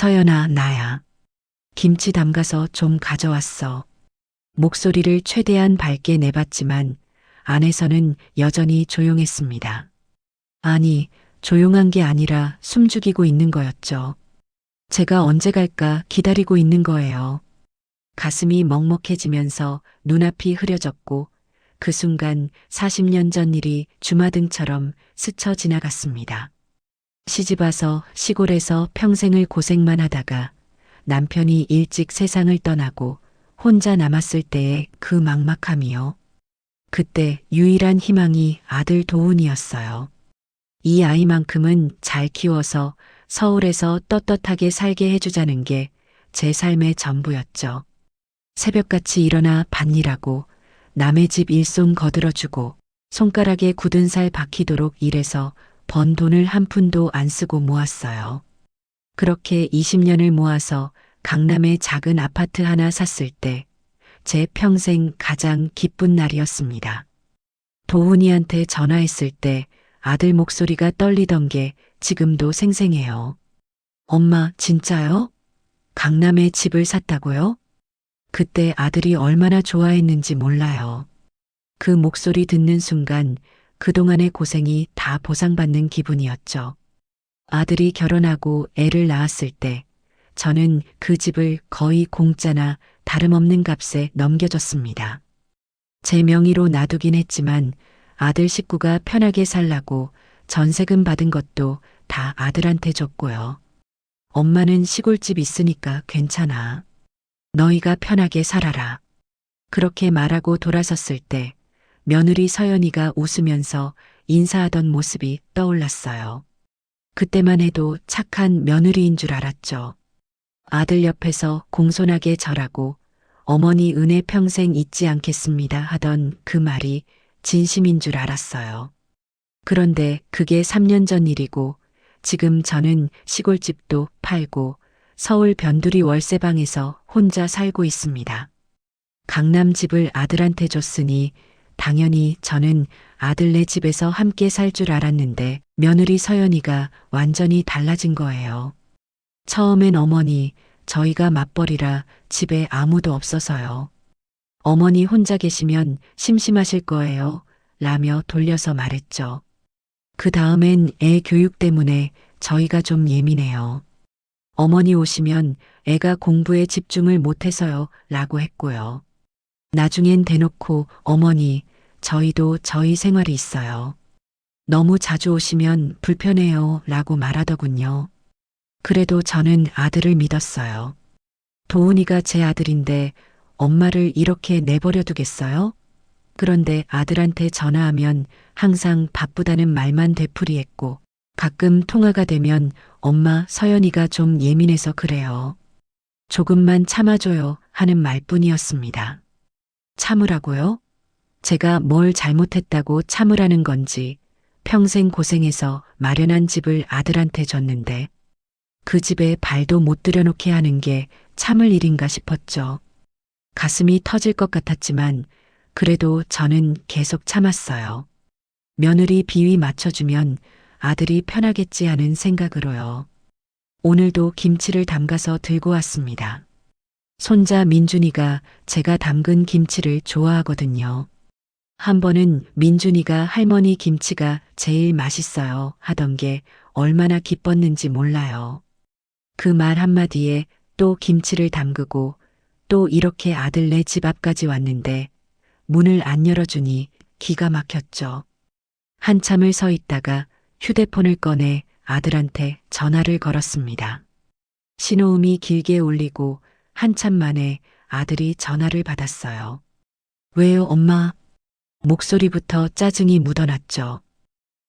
서연아, 나야. 김치 담가서 좀 가져왔어. 목소리를 최대한 밝게 내봤지만 안에서는 여전히 조용했습니다. 아니, 조용한 게 아니라 숨죽이고 있는 거였죠. 제가 언제 갈까 기다리고 있는 거예요. 가슴이 먹먹해지면서 눈앞이 흐려졌고 그 순간 40년 전 일이 주마등처럼 스쳐 지나갔습니다. 시집와서 시골에서 평생을 고생만 하다가 남편이 일찍 세상을 떠나고 혼자 남았을 때의 그 막막함이요. 그때 유일한 희망이 아들 도훈이었어요. 이 아이만큼은 잘 키워서 서울에서 떳떳하게 살게 해주자는 게 제 삶의 전부였죠. 새벽같이 일어나 밭일하고 남의 집 일손 거들어주고 손가락에 굳은 살 박히도록 일해서 번 돈을 한 푼도 안 쓰고 모았어요. 그렇게 20년을 모아서 강남에 작은 아파트 하나 샀을 때 제 평생 가장 기쁜 날이었습니다. 도훈이한테 전화했을 때 아들 목소리가 떨리던 게 지금도 생생해요. 엄마, 진짜요? 강남에 집을 샀다고요? 그때 아들이 얼마나 좋아했는지 몰라요. 그 목소리 듣는 순간 그동안의 고생이 다 보상받는 기분이었죠. 아들이 결혼하고 애를 낳았을 때 저는 그 집을 거의 공짜나 다름없는 값에 넘겨줬습니다. 제 명의로 놔두긴 했지만 아들 식구가 편하게 살라고 전세금 받은 것도 다 아들한테 줬고요. 엄마는 시골집 있으니까 괜찮아. 너희가 편하게 살아라. 그렇게 말하고 돌아섰을 때 며느리 서연이가 웃으면서 인사하던 모습이 떠올랐어요. 그때만 해도 착한 며느리인 줄 알았죠. 아들 옆에서 공손하게 절하고 어머니 은혜 평생 잊지 않겠습니다 하던 그 말이 진심인 줄 알았어요. 그런데 그게 3년 전 일이고 지금 저는 시골집도 팔고 서울 변두리 월세방에서 혼자 살고 있습니다. 강남 집을 아들한테 줬으니 당연히 저는 아들네 집에서 함께 살 줄 알았는데 며느리 서연이가 완전히 달라진 거예요. 처음엔 어머니, 저희가 맞벌이라 집에 아무도 없어서요. 어머니 혼자 계시면 심심하실 거예요. 라며 돌려서 말했죠. 그 다음엔 애 교육 때문에 저희가 좀 예민해요. 어머니 오시면 애가 공부에 집중을 못해서요. 라고 했고요. 나중엔 대놓고 어머니, 저희도 저희 생활이 있어요. 너무 자주 오시면 불편해요. 라고 말하더군요. 그래도 저는 아들을 믿었어요. 도훈이가 제 아들인데 엄마를 이렇게 내버려 두겠어요? 그런데 아들한테 전화하면 항상 바쁘다는 말만 되풀이했고 가끔 통화가 되면 엄마 서연이가 좀 예민해서 그래요. 조금만 참아줘요 하는 말뿐이었습니다. 참으라고요? 제가 뭘 잘못했다고 참으라는 건지 평생 고생해서 마련한 집을 아들한테 줬는데 그 집에 발도 못 들여놓게 하는 게 참을 일인가 싶었죠. 가슴이 터질 것 같았지만 그래도 저는 계속 참았어요. 며느리 비위 맞춰주면 아들이 편하겠지 하는 생각으로요. 오늘도 김치를 담가서 들고 왔습니다. 손자 민준이가 제가 담근 김치를 좋아하거든요. 한 번은 민준이가 할머니 김치가 제일 맛있어요 하던 게 얼마나 기뻤는지 몰라요. 그 말 한마디에 또 김치를 담그고 또 이렇게 아들네 집 앞까지 왔는데 문을 안 열어주니 기가 막혔죠. 한참을 서 있다가 휴대폰을 꺼내 아들한테 전화를 걸었습니다. 신호음이 길게 울리고 한참 만에 아들이 전화를 받았어요. 왜요, 엄마? 목소리부터 짜증이 묻어났죠.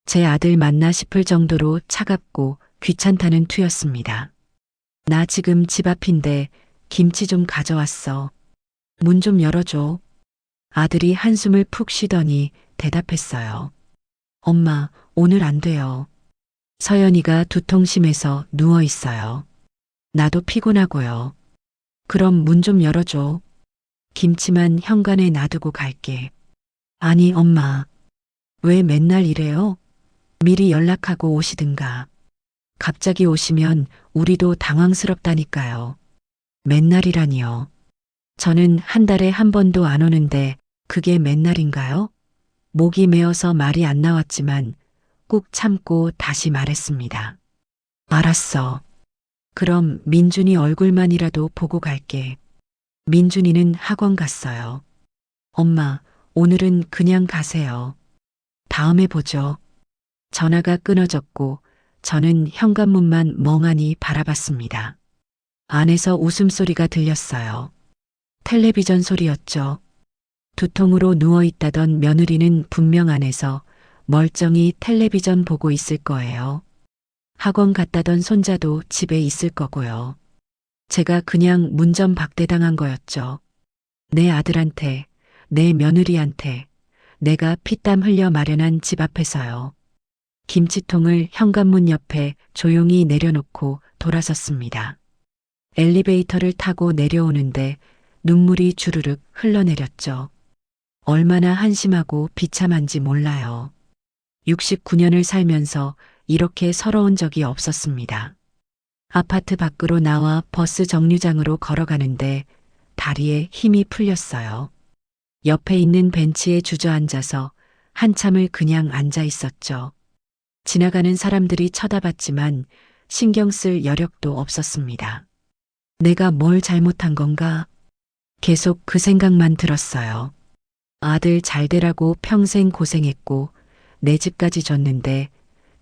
제 아들 맞나 싶을 정도로 차갑고 귀찮다는 투였습니다. 나 지금 집 앞인데 김치 좀 가져왔어. 문 좀 열어줘. 아들이 한숨을 푹 쉬더니 대답했어요. 엄마, 오늘 안 돼요. 서연이가 두통심에서 누워 있어요. 나도 피곤하고요. 그럼 문 좀 열어줘. 김치만 현관에 놔두고 갈게. 아니, 엄마. 왜 맨날 이래요? 미리 연락하고 오시든가. 갑자기 오시면 우리도 당황스럽다니까요. 맨날이라니요. 저는 한 달에 한 번도 안 오는데 그게 맨날인가요? 목이 메어서 말이 안 나왔지만 꾹 참고 다시 말했습니다. 알았어. 그럼 민준이 얼굴만이라도 보고 갈게. 민준이는 학원 갔어요. 엄마, 오늘은 그냥 가세요. 다음에 보죠. 전화가 끊어졌고 저는 현관문만 멍하니 바라봤습니다. 안에서 웃음소리가 들렸어요. 텔레비전 소리였죠. 두통으로 누워있다던 며느리는 분명 안에서 멀쩡히 텔레비전 보고 있을 거예요. 학원 갔다던 손자도 집에 있을 거고요. 제가 그냥 문전박대당한 거였죠. 내 아들한테, 내 며느리한테, 내가 피땀 흘려 마련한 집 앞에서요. 김치통을 현관문 옆에 조용히 내려놓고 돌아섰습니다. 엘리베이터를 타고 내려오는데 눈물이 주르륵 흘러내렸죠. 얼마나 한심하고 비참한지 몰라요. 69년을 살면서 이렇게 서러운 적이 없었습니다. 아파트 밖으로 나와 버스 정류장으로 걸어가는데 다리에 힘이 풀렸어요. 옆에 있는 벤치에 주저앉아서 한참을 그냥 앉아 있었죠. 지나가는 사람들이 쳐다봤지만 신경 쓸 여력도 없었습니다. 내가 뭘 잘못한 건가? 계속 그 생각만 들었어요. 아들 잘 되라고 평생 고생했고 내 집까지 줬는데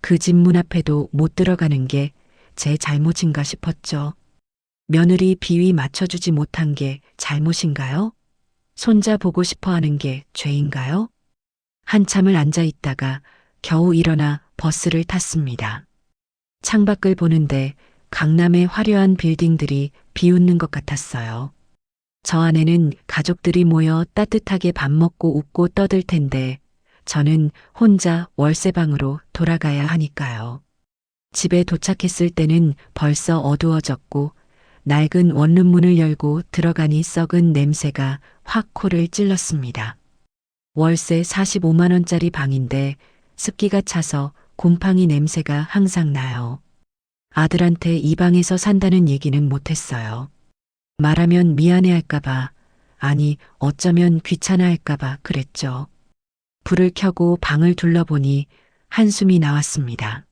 그 집 문 앞에도 못 들어가는 게 제 잘못인가 싶었죠. 며느리 비위 맞춰주지 못한 게 잘못인가요? 손자 보고 싶어 하는 게 죄인가요? 한참을 앉아 있다가 겨우 일어나 버스를 탔습니다. 창밖을 보는데 강남의 화려한 빌딩들이 비웃는 것 같았어요. 저 안에는 가족들이 모여 따뜻하게 밥 먹고 웃고 떠들 텐데 저는 혼자 월세방으로 돌아가야 하니까요. 집에 도착했을 때는 벌써 어두워졌고 낡은 원룸문을 열고 들어가니 썩은 냄새가 확 코를 찔렀습니다. 월세 45만 원짜리 방인데 습기가 차서 곰팡이 냄새가 항상 나요. 아들한테 이 방에서 산다는 얘기는 못했어요. 말하면 미안해할까봐, 아니 어쩌면 귀찮아할까봐 그랬죠. 불을 켜고 방을 둘러보니 한숨이 나왔습니다.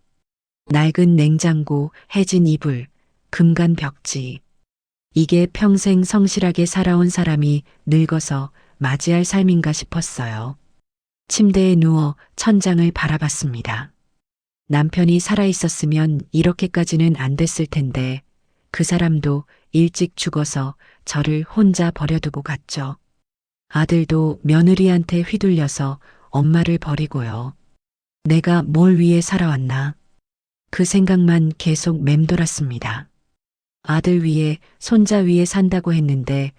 낡은 냉장고, 해진 이불, 금간 벽지. 이게 평생 성실하게 살아온 사람이 늙어서 맞이할 삶인가 싶었어요. 침대에 누워 천장을 바라봤습니다. 남편이 살아있었으면 이렇게까지는 안 됐을 텐데 그 사람도 일찍 죽어서 저를 혼자 버려두고 갔죠. 아들도 며느리한테 휘둘려서 엄마를 버리고요. 내가 뭘 위해 살아왔나? 그 생각만 계속 맴돌았습니다. 아들 위해, 손자 위해 산다고 했는데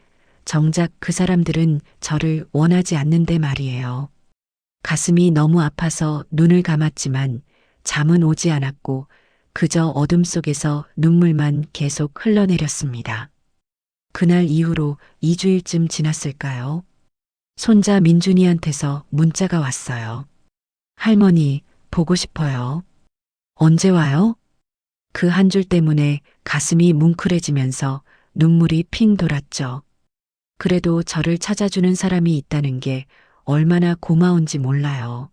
정작 그 사람들은 저를 원하지 않는데 말이에요. 가슴이 너무 아파서 눈을 감았지만 잠은 오지 않았고 그저 어둠 속에서 눈물만 계속 흘러내렸습니다. 그날 이후로 2주일쯤 지났을까요? 손자 민준이한테서 문자가 왔어요. 할머니, 보고 싶어요. 언제 와요? 그 한 줄 때문에 가슴이 뭉클해지면서 눈물이 핑 돌았죠. 그래도 저를 찾아주는 사람이 있다는 게 얼마나 고마운지 몰라요.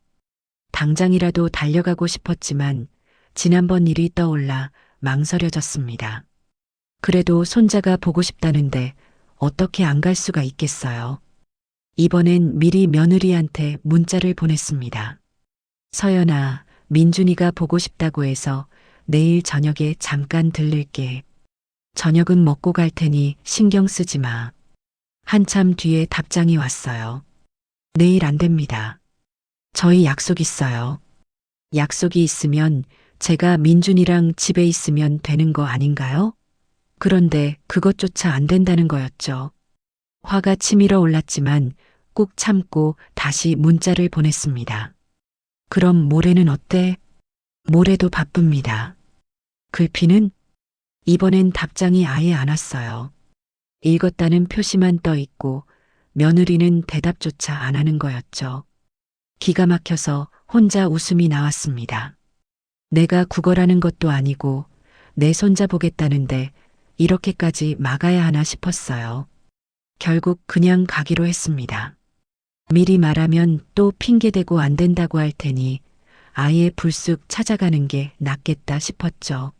당장이라도 달려가고 싶었지만 지난번 일이 떠올라 망설여졌습니다. 그래도 손자가 보고 싶다는데 어떻게 안 갈 수가 있겠어요. 이번엔 미리 며느리한테 문자를 보냈습니다. 서연아, 민준이가 보고 싶다고 해서 내일 저녁에 잠깐 들를게. 저녁은 먹고 갈 테니 신경 쓰지 마. 한참 뒤에 답장이 왔어요. 내일 안 됩니다. 저희 약속 있어요. 약속이 있으면 제가 민준이랑 집에 있으면 되는 거 아닌가요? 그런데 그것조차 안 된다는 거였죠. 화가 치밀어 올랐지만 꾹 참고 다시 문자를 보냈습니다. 그럼 모레는 어때? 모레도 바쁩니다. 글피는 이번엔 답장이 아예 안 왔어요. 읽었다는 표시만 떠 있고 며느리는 대답조차 안 하는 거였죠. 기가 막혀서 혼자 웃음이 나왔습니다. 내가 구걸하는 것도 아니고 내 손자 보겠다는데 이렇게까지 막아야 하나 싶었어요. 결국 그냥 가기로 했습니다. 미리 말하면 또 핑계대고 안 된다고 할 테니 아예 불쑥 찾아가는 게 낫겠다 싶었죠.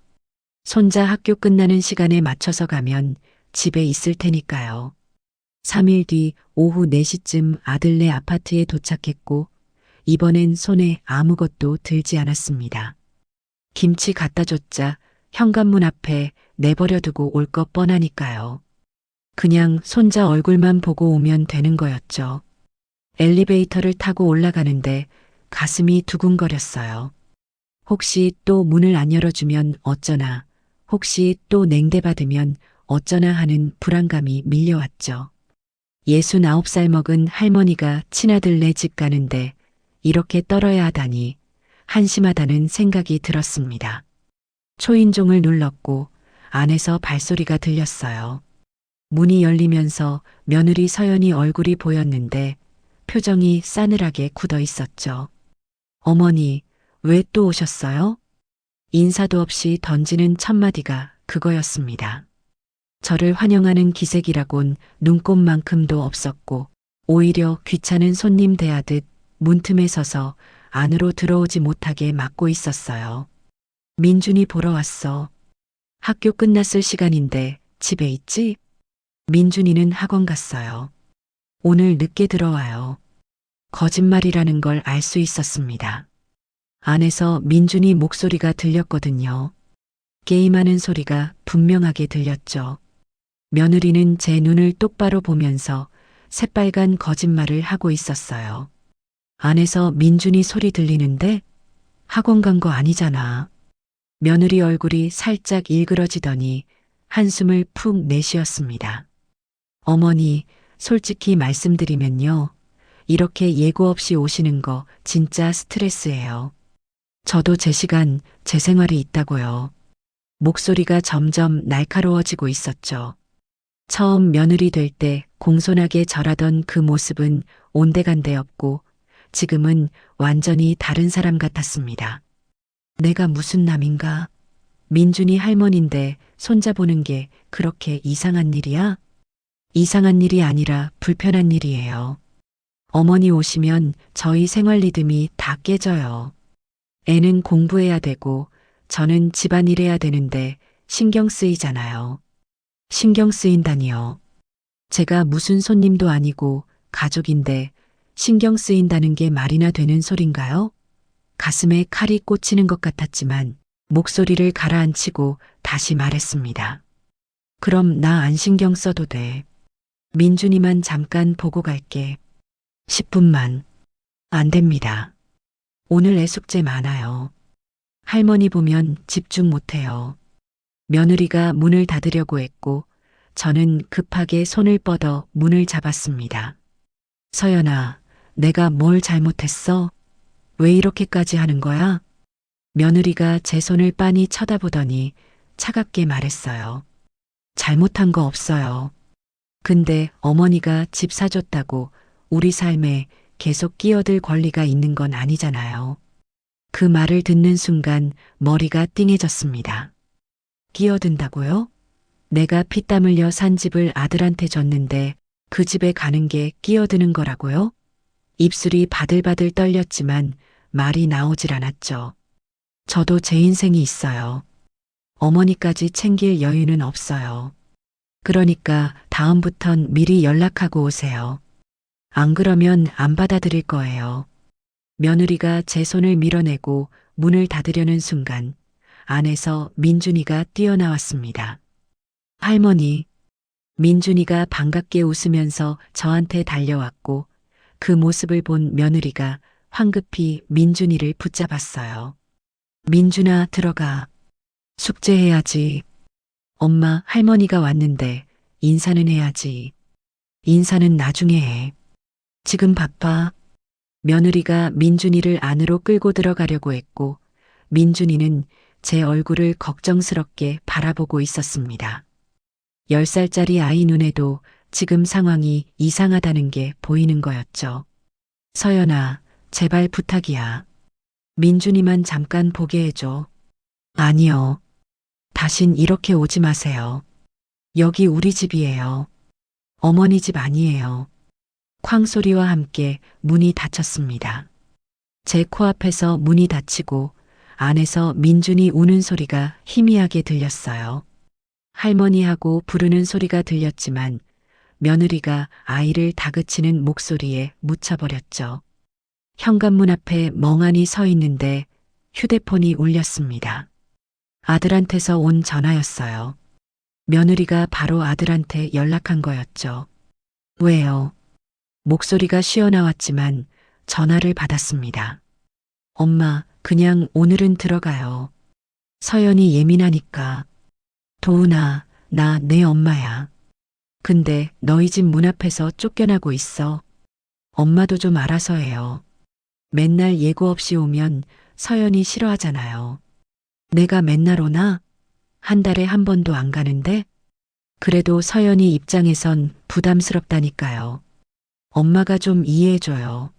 손자 학교 끝나는 시간에 맞춰서 가면 집에 있을 테니까요. 3일 뒤 오후 4시쯤 아들네 아파트에 도착했고 이번엔 손에 아무것도 들지 않았습니다. 김치 갖다 줬자 현관문 앞에 내버려 두고 올 것 뻔하니까요. 그냥 손자 얼굴만 보고 오면 되는 거였죠. 엘리베이터를 타고 올라가는데 가슴이 두근거렸어요. 혹시 또 문을 안 열어주면 어쩌나, 혹시 또 냉대받으면 어쩌나 하는 불안감이 밀려왔죠. 69살 먹은 할머니가 친아들네 집 가는데 이렇게 떨어야 하다니 한심하다는 생각이 들었습니다. 초인종을 눌렀고 안에서 발소리가 들렸어요. 문이 열리면서 며느리 서연이 얼굴이 보였는데 표정이 싸늘하게 굳어 있었죠. 어머니, 왜 또 오셨어요? 인사도 없이 던지는 첫마디가 그거였습니다. 저를 환영하는 기색이라곤 눈꼽만큼도 없었고 오히려 귀찮은 손님 대하듯 문틈에 서서 안으로 들어오지 못하게 막고 있었어요. 민준이 보러 왔어. 학교 끝났을 시간인데 집에 있지? 민준이는 학원 갔어요. 오늘 늦게 들어와요. 거짓말이라는 걸 알 수 있었습니다. 안에서 민준이 목소리가 들렸거든요. 게임하는 소리가 분명하게 들렸죠. 며느리는 제 눈을 똑바로 보면서 새빨간 거짓말을 하고 있었어요. 안에서 민준이 소리 들리는데 학원 간 거 아니잖아. 며느리 얼굴이 살짝 일그러지더니 한숨을 푹 내쉬었습니다. 어머니, 솔직히 말씀드리면요. 이렇게 예고 없이 오시는 거 진짜 스트레스예요. 저도 제 시간, 제 생활이 있다고요. 목소리가 점점 날카로워지고 있었죠. 처음 며느리 될 때 공손하게 절하던 그 모습은 온데간데 없고 지금은 완전히 다른 사람 같았습니다. 내가 무슨 남인가? 민준이 할머니인데 손자 보는 게 그렇게 이상한 일이야? 이상한 일이 아니라 불편한 일이에요. 어머니 오시면 저희 생활 리듬이 다 깨져요. 애는 공부해야 되고 저는 집안일 해야 되는데 신경 쓰이잖아요. 신경 쓰인다니요. 제가 무슨 손님도 아니고 가족인데 신경 쓰인다는 게 말이나 되는 소린가요? 가슴에 칼이 꽂히는 것 같았지만 목소리를 가라앉히고 다시 말했습니다. 그럼 나 안 신경 써도 돼. 민준이만 잠깐 보고 갈게. 10분만. 안 됩니다. 오늘 애숙제 많아요. 할머니 보면 집중 못해요. 며느리가 문을 닫으려고 했고 저는 급하게 손을 뻗어 문을 잡았습니다. 서연아, 내가 뭘 잘못했어? 왜 이렇게까지 하는 거야? 며느리가 제 손을 빤히 쳐다보더니 차갑게 말했어요. 잘못한 거 없어요. 근데 어머니가 집 사줬다고 우리 삶에 계속 끼어들 권리가 있는 건 아니잖아요. 그 말을 듣는 순간 머리가 띵해졌습니다. 끼어든다고요? 내가 피땀 흘려 산 집을 아들한테 줬는데 그 집에 가는 게 끼어드는 거라고요? 입술이 바들바들 떨렸지만 말이 나오질 않았죠. 저도 제 인생이 있어요. 어머니까지 챙길 여유는 없어요. 그러니까 다음부턴 미리 연락하고 오세요. 안 그러면 안 받아들일 거예요. 며느리가 제 손을 밀어내고 문을 닫으려는 순간 안에서 민준이가 뛰어나왔습니다. 할머니. 민준이가 반갑게 웃으면서 저한테 달려왔고 그 모습을 본 며느리가 황급히 민준이를 붙잡았어요. 민준아, 들어가. 숙제해야지. 엄마, 할머니가 왔는데 인사는 해야지. 인사는 나중에 해. 지금 바빠. 며느리가 민준이를 안으로 끌고 들어가려고 했고 민준이는 제 얼굴을 걱정스럽게 바라보고 있었습니다. 10살짜리 아이 눈에도 지금 상황이 이상하다는 게 보이는 거였죠. 서연아, 제발 부탁이야. 민준이만 잠깐 보게 해줘. 아니요. 다신 이렇게 오지 마세요. 여기 우리 집이에요. 어머니 집 아니에요. 쾅 소리와 함께 문이 닫혔습니다. 제 코앞에서 문이 닫히고 안에서 민준이 우는 소리가 희미하게 들렸어요. 할머니하고 부르는 소리가 들렸지만 며느리가 아이를 다그치는 목소리에 묻혀버렸죠. 현관문 앞에 멍하니 서 있는데 휴대폰이 울렸습니다. 아들한테서 온 전화였어요. 며느리가 바로 아들한테 연락한 거였죠. 왜요? 목소리가 쉬어나왔지만 전화를 받았습니다. 엄마, 그냥 오늘은 들어가요. 서연이 예민하니까. 도훈아, 나 내 엄마야. 근데 너희 집 문 앞에서 쫓겨나고 있어. 엄마도 좀 알아서 해요. 맨날 예고 없이 오면 서연이 싫어하잖아요. 내가 맨날 오나? 한 달에 한 번도 안 가는데? 그래도 서연이 입장에선 부담스럽다니까요. 엄마가 좀 이해해줘요.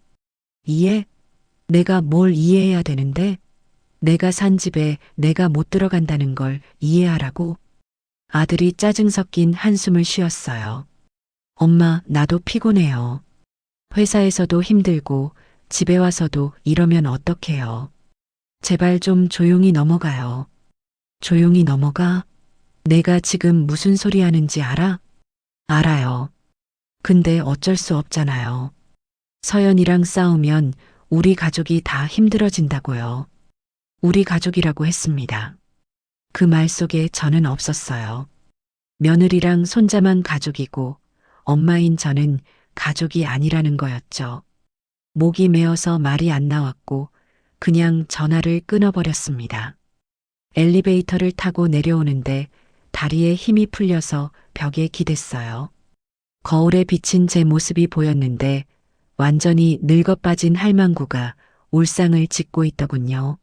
이해? 내가 뭘 이해해야 되는데? 내가 산 집에 내가 못 들어간다는 걸 이해하라고? 아들이 짜증 섞인 한숨을 쉬었어요. 엄마, 나도 피곤해요. 회사에서도 힘들고 집에 와서도 이러면 어떡해요. 제발 좀 조용히 넘어가요. 조용히 넘어가? 내가 지금 무슨 소리 하는지 알아? 알아요. 근데 어쩔 수 없잖아요. 서연이랑 싸우면 우리 가족이 다 힘들어진다고요. 우리 가족이라고 했습니다. 그 말 속에 저는 없었어요. 며느리랑 손자만 가족이고 엄마인 저는 가족이 아니라는 거였죠. 목이 메어서 말이 안 나왔고 그냥 전화를 끊어버렸습니다. 엘리베이터를 타고 내려오는데 다리에 힘이 풀려서 벽에 기댔어요. 거울에 비친 제 모습이 보였는데 완전히 늙어빠진 할망구가 울상을 짓고 있더군요.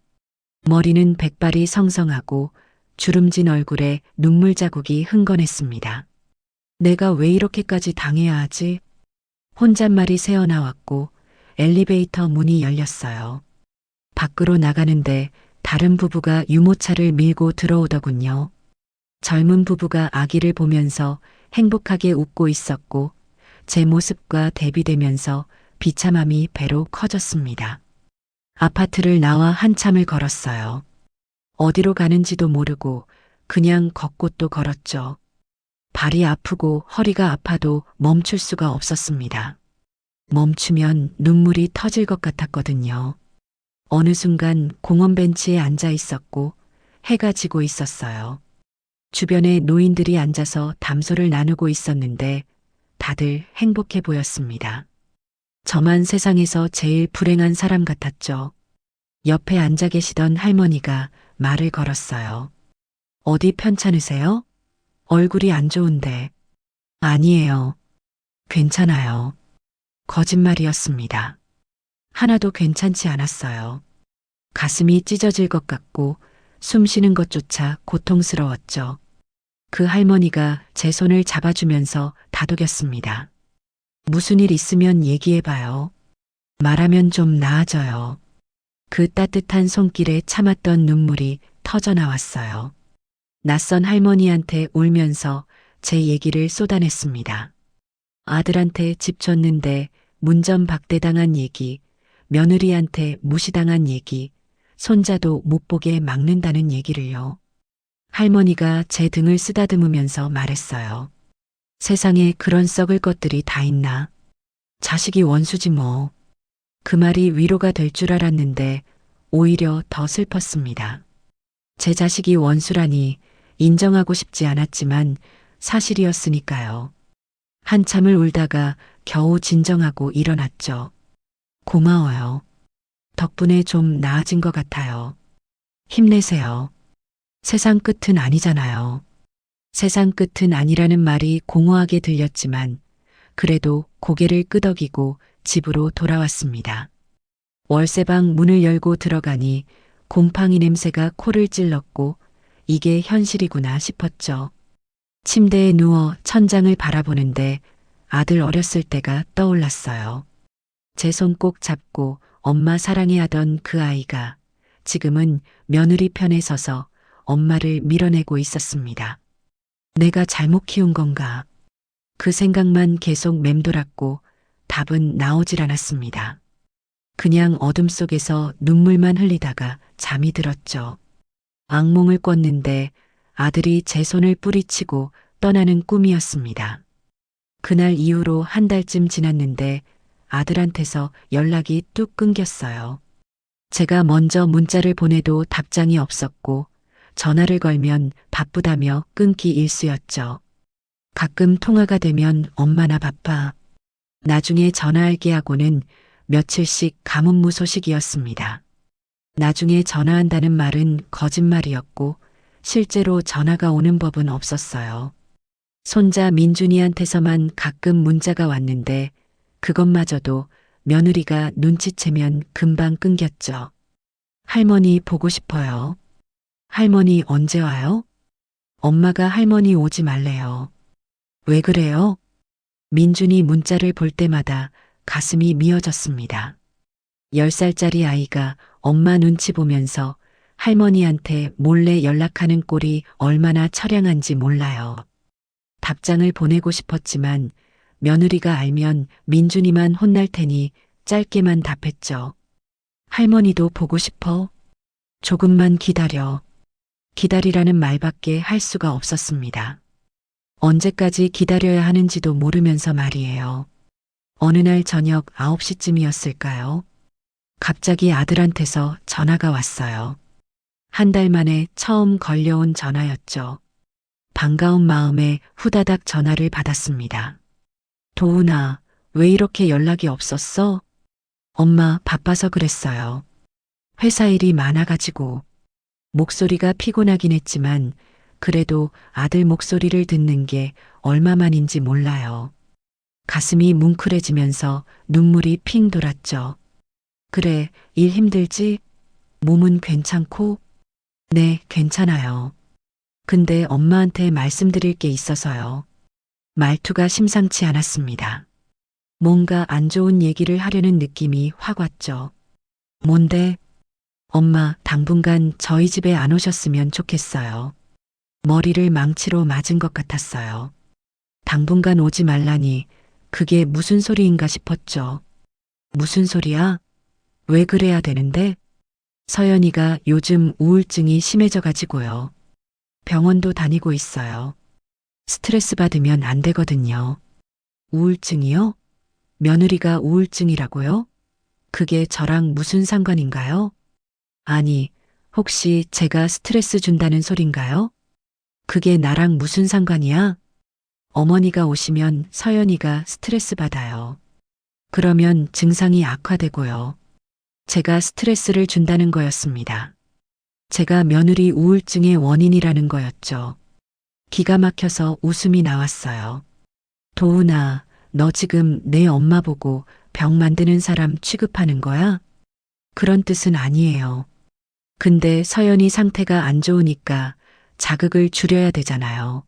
머리는 백발이 성성하고 주름진 얼굴에 눈물 자국이 흥건했습니다. 내가 왜 이렇게까지 당해야 하지? 혼잣말이 새어나왔고 엘리베이터 문이 열렸어요. 밖으로 나가는데 다른 부부가 유모차를 밀고 들어오더군요. 젊은 부부가 아기를 보면서 행복하게 웃고 있었고 제 모습과 대비되면서 비참함이 배로 커졌습니다. 아파트를 나와 한참을 걸었어요. 어디로 가는지도 모르고 그냥 걷고또 걸었죠. 발이 아프고 허리가 아파도 멈출 수가 없었습니다. 멈추면 눈물이 터질 것 같았거든요. 어느 순간 공원 벤치에 앉아 있었고 해가 지고 있었어요. 주변에 노인들이 앉아서 담소를 나누고 있었는데 다들 행복해 보였습니다. 저만 세상에서 제일 불행한 사람 같았죠. 옆에 앉아 계시던 할머니가 말을 걸었어요. 어디 편찮으세요? 얼굴이 안 좋은데. 아니에요. 괜찮아요. 거짓말이었습니다. 하나도 괜찮지 않았어요. 가슴이 찢어질 것 같고 숨 쉬는 것조차 고통스러웠죠. 그 할머니가 제 손을 잡아주면서 다독였습니다. 무슨 일 있으면 얘기해봐요. 말하면 좀 나아져요. 그 따뜻한 손길에 참았던 눈물이 터져 나왔어요. 낯선 할머니한테 울면서 제 얘기를 쏟아냈습니다. 아들한테 집 줬는데 문전 박대당한 얘기, 며느리한테 무시당한 얘기, 손자도 못 보게 막는다는 얘기를요. 할머니가 제 등을 쓰다듬으면서 말했어요. 세상에 그런 썩을 것들이 다 있나? 자식이 원수지 뭐. 그 말이 위로가 될 줄 알았는데 오히려 더 슬펐습니다. 제 자식이 원수라니 인정하고 싶지 않았지만 사실이었으니까요. 한참을 울다가 겨우 진정하고 일어났죠. 고마워요. 덕분에 좀 나아진 것 같아요. 힘내세요. 세상 끝은 아니잖아요. 세상 끝은 아니라는 말이 공허하게 들렸지만 그래도 고개를 끄덕이고 집으로 돌아왔습니다. 월세방 문을 열고 들어가니 곰팡이 냄새가 코를 찔렀고 이게 현실이구나 싶었죠. 침대에 누워 천장을 바라보는데 아들 어렸을 때가 떠올랐어요. 제 손 꼭 잡고 엄마 사랑해 하던 그 아이가 지금은 며느리 편에 서서 엄마를 밀어내고 있었습니다. 내가 잘못 키운 건가? 그 생각만 계속 맴돌았고 답은 나오질 않았습니다. 그냥 어둠 속에서 눈물만 흘리다가 잠이 들었죠. 악몽을 꿨는데 아들이 제 손을 뿌리치고 떠나는 꿈이었습니다. 그날 이후로 한 달쯤 지났는데 아들한테서 연락이 뚝 끊겼어요. 제가 먼저 문자를 보내도 답장이 없었고 전화를 걸면 바쁘다며 끊기 일쑤였죠. 가끔 통화가 되면 엄마 나 바빠. 나중에 전화할게 하고는 며칠씩 가문무소식이었습니다. 나중에 전화한다는 말은 거짓말이었고 실제로 전화가 오는 법은 없었어요. 손자 민준이한테서만 가끔 문자가 왔는데 그것마저도 며느리가 눈치채면 금방 끊겼죠. 할머니 보고 싶어요. 할머니 언제 와요? 엄마가 할머니 오지 말래요. 왜 그래요? 민준이 문자를 볼 때마다 가슴이 미어졌습니다. 10살짜리 아이가 엄마 눈치 보면서 할머니한테 몰래 연락하는 꼴이 얼마나 처량한지 몰라요. 답장을 보내고 싶었지만 며느리가 알면 민준이만 혼날 테니 짧게만 답했죠. 할머니도 보고 싶어? 조금만 기다려. 기다리라는 말밖에 할 수가 없었습니다. 언제까지 기다려야 하는지도 모르면서 말이에요. 어느 날 저녁 9시쯤이었을까요? 갑자기 아들한테서 전화가 왔어요. 한 달 만에 처음 걸려온 전화였죠. 반가운 마음에 후다닥 전화를 받았습니다. 도훈아, 왜 이렇게 연락이 없었어? 엄마 바빠서 그랬어요. 회사 일이 많아가지고. 목소리가 피곤하긴 했지만 그래도 아들 목소리를 듣는 게 얼마만인지 몰라요. 가슴이 뭉클해지면서 눈물이 핑 돌았죠. 그래, 일 힘들지? 몸은 괜찮고? 네, 괜찮아요. 근데 엄마한테 말씀드릴 게 있어서요. 말투가 심상치 않았습니다. 뭔가 안 좋은 얘기를 하려는 느낌이 확 왔죠. 뭔데? 엄마, 당분간 저희 집에 안 오셨으면 좋겠어요. 머리를 망치로 맞은 것 같았어요. 당분간 오지 말라니 그게 무슨 소리인가 싶었죠. 무슨 소리야? 왜 그래야 되는데? 서연이가 요즘 우울증이 심해져 가지고요. 병원도 다니고 있어요. 스트레스 받으면 안 되거든요. 우울증이요? 며느리가 우울증이라고요? 그게 저랑 무슨 상관인가요? 아니, 혹시 제가 스트레스 준다는 소린가요? 그게 나랑 무슨 상관이야? 어머니가 오시면 서연이가 스트레스 받아요. 그러면 증상이 악화되고요. 제가 스트레스를 준다는 거였습니다. 제가 며느리 우울증의 원인이라는 거였죠. 기가 막혀서 웃음이 나왔어요. 도훈아, 너 지금 내 엄마 보고 병 만드는 사람 취급하는 거야? 그런 뜻은 아니에요. 근데 서연이 상태가 안 좋으니까 자극을 줄여야 되잖아요.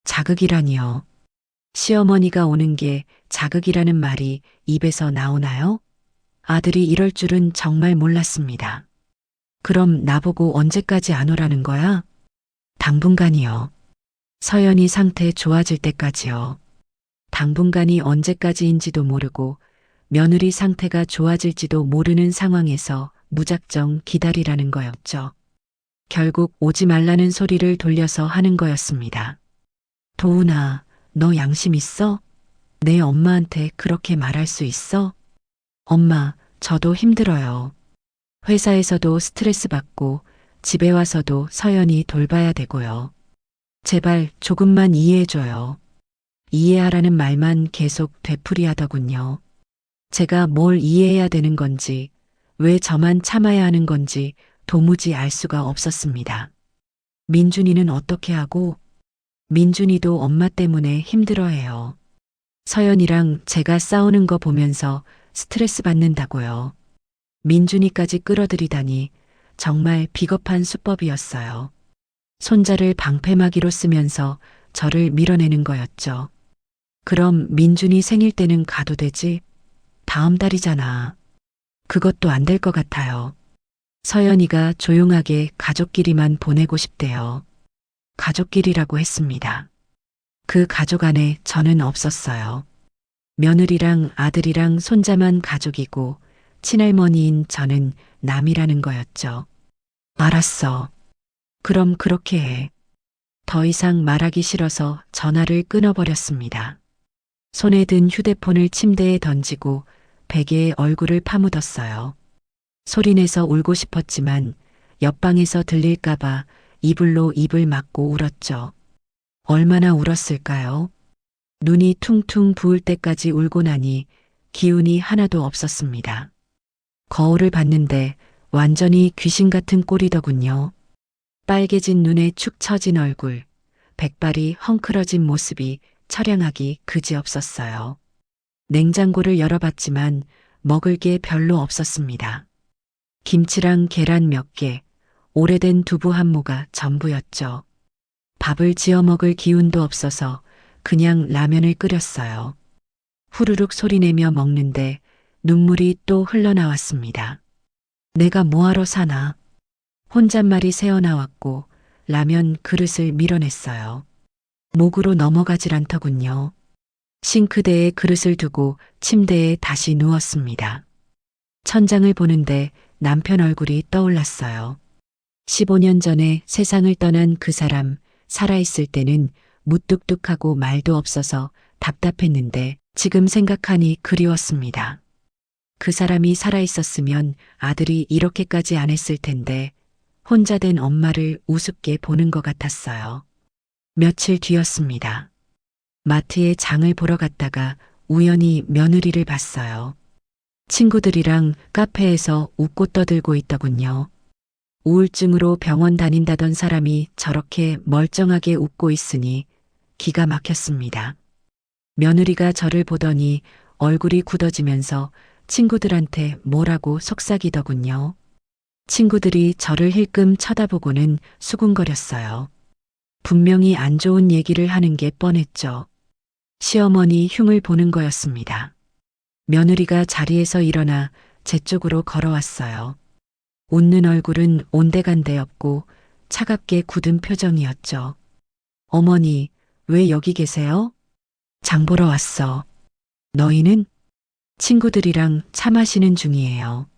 자극이라니요. 시어머니가 오는 게 자극이라는 말이 입에서 나오나요? 아들이 이럴 줄은 정말 몰랐습니다. 그럼 나보고 언제까지 안 오라는 거야? 당분간이요. 서연이 상태 좋아질 때까지요. 당분간이 언제까지인지도 모르고 며느리 상태가 좋아질지도 모르는 상황에서 무작정 기다리라는 거였죠. 결국 오지 말라는 소리를 돌려서 하는 거였습니다. 도훈아, 너 양심 있어? 내 엄마한테 그렇게 말할 수 있어? 엄마, 저도 힘들어요. 회사에서도 스트레스 받고 집에 와서도 서연이 돌봐야 되고요. 제발 조금만 이해해줘요. 이해하라는 말만 계속 되풀이하더군요. 제가 뭘 이해해야 되는 건지, 왜 저만 참아야 하는 건지 도무지 알 수가 없었습니다. 민준이는 어떻게 하고? 민준이도 엄마 때문에 힘들어해요. 서연이랑 제가 싸우는 거 보면서 스트레스 받는다고요. 민준이까지 끌어들이다니 정말 비겁한 수법이었어요. 손자를 방패막이로 쓰면서 저를 밀어내는 거였죠. 그럼 민준이 생일 때는 가도 되지? 다음 달이잖아. 그것도 안 될 것 같아요. 서연이가 조용하게 가족끼리만 보내고 싶대요. 가족끼리라고 했습니다. 그 가족 안에 저는 없었어요. 며느리랑 아들이랑 손자만 가족이고 친할머니인 저는 남이라는 거였죠. 알았어. 그럼 그렇게 해. 더 이상 말하기 싫어서 전화를 끊어버렸습니다. 손에 든 휴대폰을 침대에 던지고 베개에 얼굴을 파묻었어요. 소리내서 울고 싶었지만 옆방에서 들릴까봐 이불로 입을 막고 울었죠. 얼마나 울었을까요? 눈이 퉁퉁 부을 때까지 울고 나니 기운이 하나도 없었습니다. 거울을 봤는데 완전히 귀신 같은 꼴이더군요. 빨개진 눈에 축 처진 얼굴, 백발이 헝클어진 모습이 처량하기 그지없었어요. 냉장고를 열어봤지만 먹을 게 별로 없었습니다. 김치랑 계란 몇 개, 오래된 두부 한 모가 전부였죠. 밥을 지어 먹을 기운도 없어서 그냥 라면을 끓였어요. 후루룩 소리내며 먹는데 눈물이 또 흘러나왔습니다. 내가 뭐하러 사나? 혼잣말이 새어나왔고 라면 그릇을 밀어냈어요. 목으로 넘어가질 않더군요. 싱크대에 그릇을 두고 침대에 다시 누웠습니다. 천장을 보는데 남편 얼굴이 떠올랐어요. 15년 전에 세상을 떠난 그 사람, 살아있을 때는 무뚝뚝하고 말도 없어서 답답했는데 지금 생각하니 그리웠습니다. 그 사람이 살아있었으면 아들이 이렇게까지 안 했을 텐데 혼자 된 엄마를 우습게 보는 것 같았어요. 며칠 뒤였습니다. 마트에 장을 보러 갔다가 우연히 며느리를 봤어요. 친구들이랑 카페에서 웃고 떠들고 있더군요. 우울증으로 병원 다닌다던 사람이 저렇게 멀쩡하게 웃고 있으니 기가 막혔습니다. 며느리가 저를 보더니 얼굴이 굳어지면서 친구들한테 뭐라고 속삭이더군요. 친구들이 저를 힐끔 쳐다보고는 수군거렸어요. 분명히 안 좋은 얘기를 하는 게 뻔했죠. 시어머니 흉을 보는 거였습니다. 며느리가 자리에서 일어나 제 쪽으로 걸어왔어요. 웃는 얼굴은 온데간데 없고 차갑게 굳은 표정이었죠. 어머니, 왜 여기 계세요? 장 보러 왔어. 너희는? 친구들이랑 차 마시는 중이에요.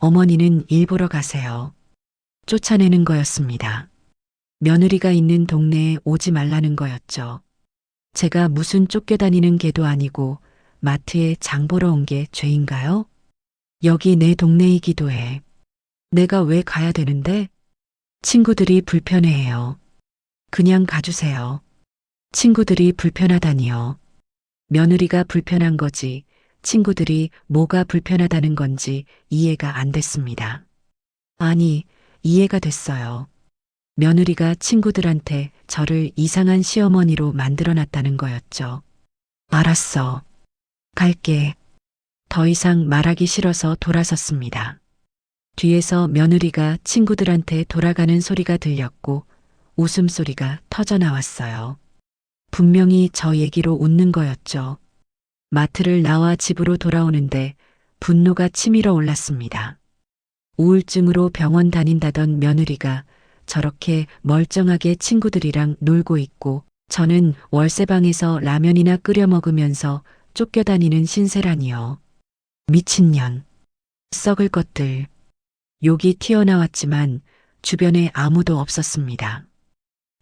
어머니는 일 보러 가세요. 쫓아내는 거였습니다. 며느리가 있는 동네에 오지 말라는 거였죠. 제가 무슨 쫓겨다니는 개도 아니고 마트에 장 보러 온 게 죄인가요? 여기 내 동네이기도 해. 내가 왜 가야 되는데? 친구들이 불편해해요. 그냥 가주세요. 친구들이 불편하다니요. 며느리가 불편한 거지 친구들이 뭐가 불편하다는 건지 이해가 안 됐습니다. 아니, 이해가 됐어요. 며느리가 친구들한테 저를 이상한 시어머니로 만들어놨다는 거였죠. 알았어. 갈게. 더 이상 말하기 싫어서 돌아섰습니다. 뒤에서 며느리가 친구들한테 돌아가는 소리가 들렸고 웃음소리가 터져나왔어요. 분명히 저 얘기로 웃는 거였죠. 마트를 나와 집으로 돌아오는데 분노가 치밀어 올랐습니다. 우울증으로 병원 다닌다던 며느리가 저렇게 멀쩡하게 친구들이랑 놀고 있고 저는 월세방에서 라면이나 끓여 먹으면서 쫓겨다니는 신세라니요. 미친년. 썩을 것들. 욕이 튀어나왔지만 주변에 아무도 없었습니다.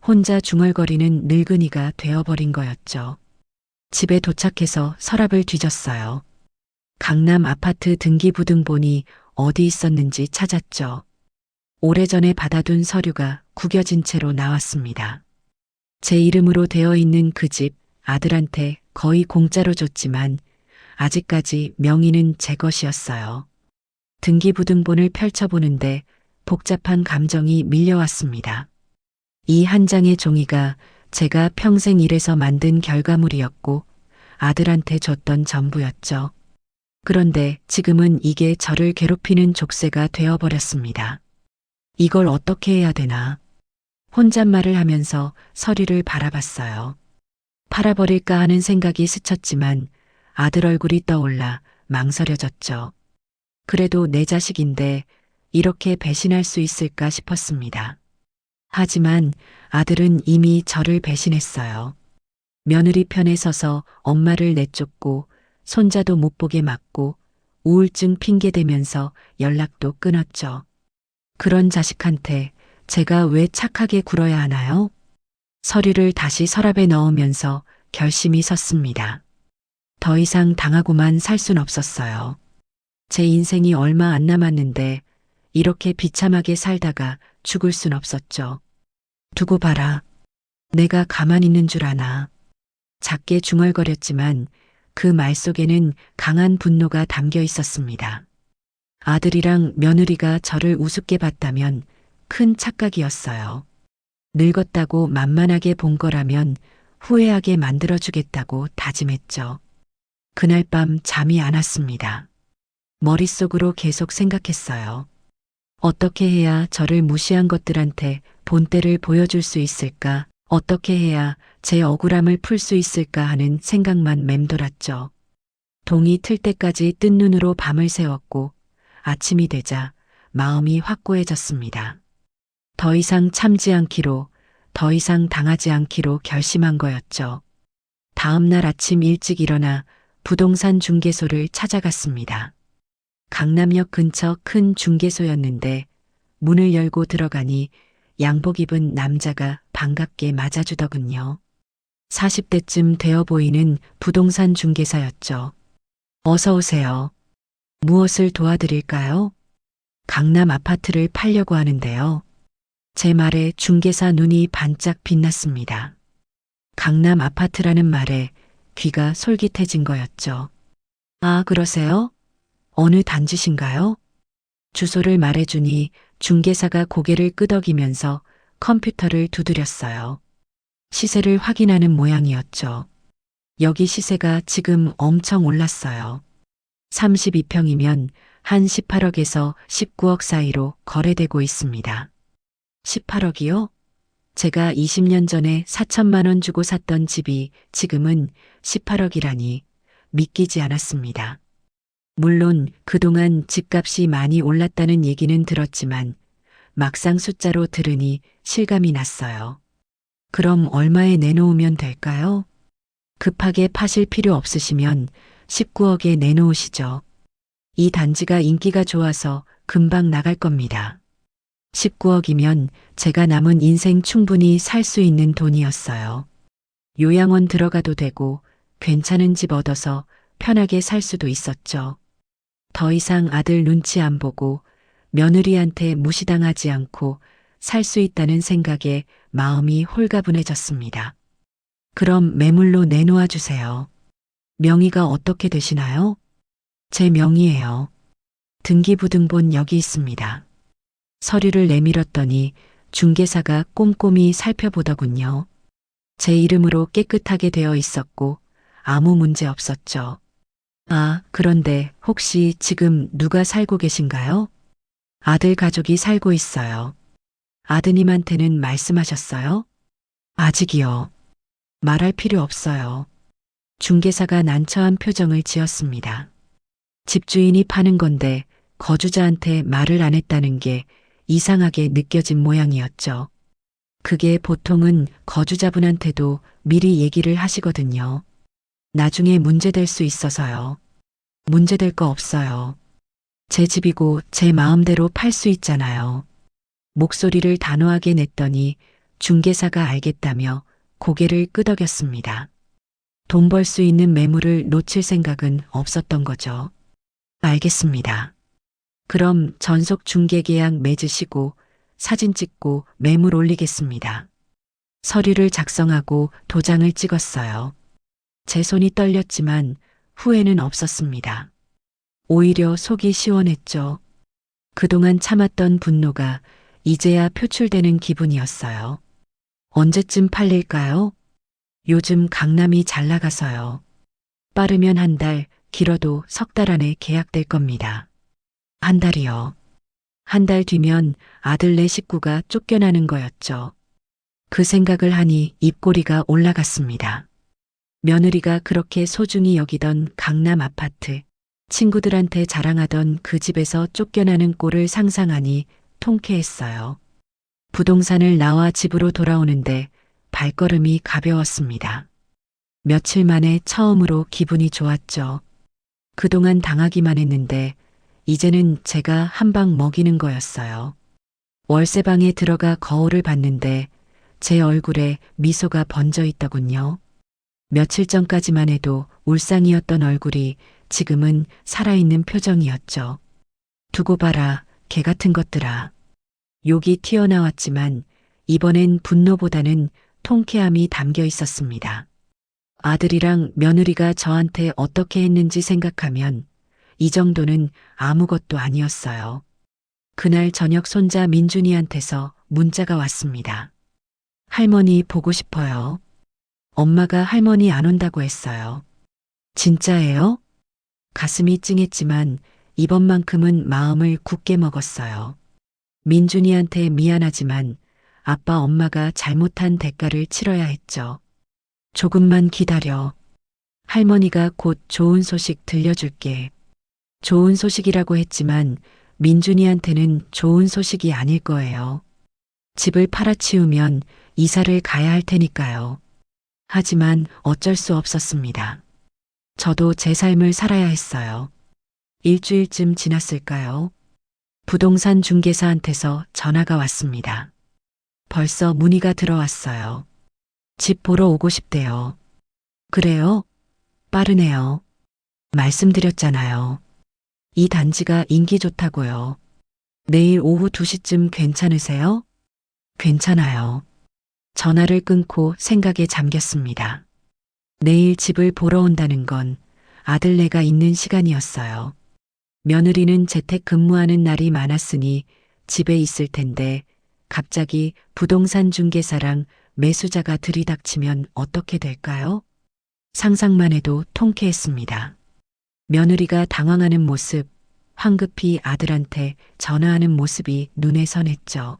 혼자 중얼거리는 늙은이가 되어버린 거였죠. 집에 도착해서 서랍을 뒤졌어요. 강남 아파트 등기부등본이 어디 있었는지 찾았죠. 오래전에 받아둔 서류가 구겨진 채로 나왔습니다. 제 이름으로 되어 있는 그 집 아들한테 거의 공짜로 줬지만 아직까지 명의는 제 것이었어요. 등기부등본을 펼쳐보는데 복잡한 감정이 밀려왔습니다. 이 한 장의 종이가 제가 평생 일해서 만든 결과물이었고 아들한테 줬던 전부였죠. 그런데 지금은 이게 저를 괴롭히는 족쇄가 되어버렸습니다. 이걸 어떻게 해야 되나? 혼잣말을 하면서 서류를 바라봤어요. 팔아버릴까 하는 생각이 스쳤지만 아들 얼굴이 떠올라 망설여졌죠. 그래도 내 자식인데 이렇게 배신할 수 있을까 싶었습니다. 하지만 아들은 이미 저를 배신했어요. 며느리 편에 서서 엄마를 내쫓고 손자도 못 보게 막고 우울증 핑계대면서 연락도 끊었죠. 그런 자식한테 제가 왜 착하게 굴어야 하나요? 서류를 다시 서랍에 넣으면서 결심이 섰습니다. 더 이상 당하고만 살 순 없었어요. 제 인생이 얼마 안 남았는데 이렇게 비참하게 살다가 죽을 순 없었죠. 두고 봐라. 내가 가만히 있는 줄 아나. 작게 중얼거렸지만 그 말 속에는 강한 분노가 담겨 있었습니다. 아들이랑 며느리가 저를 우습게 봤다면 큰 착각이었어요. 늙었다고 만만하게 본 거라면 후회하게 만들어주겠다고 다짐했죠. 그날 밤 잠이 안 왔습니다. 머릿속으로 계속 생각했어요. 어떻게 해야 저를 무시한 것들한테 본때를 보여줄 수 있을까? 어떻게 해야 제 억울함을 풀 수 있을까 하는 생각만 맴돌았죠. 동이 틀 때까지 뜬 눈으로 밤을 새웠고 아침이 되자 마음이 확고해졌습니다. 더 이상 참지 않기로, 더 이상 당하지 않기로 결심한 거였죠. 다음 날 아침 일찍 일어나 부동산 중개소를 찾아갔습니다. 강남역 근처 큰 중개소였는데 문을 열고 들어가니 양복 입은 남자가 반갑게 맞아주더군요. 40대쯤 되어 보이는 부동산 중개사였죠. 어서 오세요. 무엇을 도와드릴까요? 강남 아파트를 팔려고 하는데요. 제 말에 중개사 눈이 반짝 빛났습니다. 강남 아파트라는 말에 귀가 솔깃해진 거였죠. 아, 그러세요? 어느 단지신가요? 주소를 말해주니 중개사가 고개를 끄덕이면서 컴퓨터를 두드렸어요. 시세를 확인하는 모양이었죠. 여기 시세가 지금 엄청 올랐어요. 32평이면 한 18억에서 19억 사이로 거래되고 있습니다. 18억이요? 제가 20년 전에 4천만 원 주고 샀던 집이 지금은 18억이라니 믿기지 않았습니다. 물론 그동안 집값이 많이 올랐다는 얘기는 들었지만 막상 숫자로 들으니 실감이 났어요. 그럼 얼마에 내놓으면 될까요? 급하게 파실 필요 없으시면 19억에 내놓으시죠. 이 단지가 인기가 좋아서 금방 나갈 겁니다. 19억이면 제가 남은 인생 충분히 살 수 있는 돈이었어요. 요양원 들어가도 되고 괜찮은 집 얻어서 편하게 살 수도 있었죠. 더 이상 아들 눈치 안 보고 며느리한테 무시당하지 않고 살 수 있다는 생각에 마음이 홀가분해졌습니다. 그럼 매물로 내놓아 주세요. 명의가 어떻게 되시나요? 제 명의예요. 등기부등본 여기 있습니다. 서류를 내밀었더니 중개사가 꼼꼼히 살펴보더군요. 제 이름으로 깨끗하게 되어 있었고 아무 문제 없었죠. 아, 그런데 혹시 지금 누가 살고 계신가요? 아들 가족이 살고 있어요. 아드님한테는 말씀하셨어요? 아직이요. 말할 필요 없어요. 중개사가 난처한 표정을 지었습니다. 집주인이 파는 건데 거주자한테 말을 안 했다는 게 이상하게 느껴진 모양이었죠. 그게 보통은 거주자분한테도 미리 얘기를 하시거든요. 나중에 문제될 수 있어서요. 문제될 거 없어요. 제 집이고 제 마음대로 팔 수 있잖아요. 목소리를 단호하게 냈더니 중개사가 알겠다며 고개를 끄덕였습니다. 돈 벌 수 있는 매물을 놓칠 생각은 없었던 거죠. 알겠습니다. 그럼 전속 중개 계약 맺으시고 사진 찍고 매물 올리겠습니다. 서류를 작성하고 도장을 찍었어요. 제 손이 떨렸지만 후회는 없었습니다. 오히려 속이 시원했죠. 그동안 참았던 분노가 이제야 표출되는 기분이었어요. 언제쯤 팔릴까요? 요즘 강남이 잘 나가서요. 빠르면 한 달, 길어도 석 달 안에 계약될 겁니다. 한 달이요. 한 달 뒤면 아들 네 식구가 쫓겨나는 거였죠. 그 생각을 하니 입꼬리가 올라갔습니다. 며느리가 그렇게 소중히 여기던 강남 아파트. 친구들한테 자랑하던 그 집에서 쫓겨나는 꼴을 상상하니 통쾌했어요. 부동산을 나와 집으로 돌아오는데 발걸음이 가벼웠습니다. 며칠 만에 처음으로 기분이 좋았죠. 그동안 당하기만 했는데 이제는 제가 한 방 먹이는 거였어요. 월세방에 들어가 거울을 봤는데 제 얼굴에 미소가 번져 있더군요. 며칠 전까지만 해도 울상이었던 얼굴이 지금은 살아있는 표정이었죠. 두고 봐라, 개 같은 것들아. 욕이 튀어나왔지만 이번엔 분노보다는 통쾌함이 담겨 있었습니다. 아들이랑 며느리가 저한테 어떻게 했는지 생각하면 이 정도는 아무것도 아니었어요. 그날 저녁 손자 민준이한테서 문자가 왔습니다. 할머니 보고 싶어요. 엄마가 할머니 안 온다고 했어요. 진짜예요? 가슴이 찡했지만 이번만큼은 마음을 굳게 먹었어요. 민준이한테 미안하지만 아빠 엄마가 잘못한 대가를 치러야 했죠. 조금만 기다려. 할머니가 곧 좋은 소식 들려줄게. 좋은 소식이라고 했지만 민준이한테는 좋은 소식이 아닐 거예요. 집을 팔아치우면 이사를 가야 할 테니까요. 하지만 어쩔 수 없었습니다. 저도 제 삶을 살아야 했어요. 일주일쯤 지났을까요? 부동산 중개사한테서 전화가 왔습니다. 벌써 문의가 들어왔어요. 집 보러 오고 싶대요. 그래요? 빠르네요. 말씀드렸잖아요. 이 단지가 인기 좋다고요. 내일 오후 2시쯤 괜찮으세요? 괜찮아요. 전화를 끊고 생각에 잠겼습니다. 내일 집을 보러 온다는 건 아들네가 있는 시간이었어요. 며느리는 재택 근무하는 날이 많았으니 집에 있을 텐데 갑자기 부동산 중개사랑 매수자가 들이닥치면 어떻게 될까요? 상상만 해도 통쾌했습니다. 며느리가 당황하는 모습, 황급히 아들한테 전화하는 모습이 눈에 선했죠.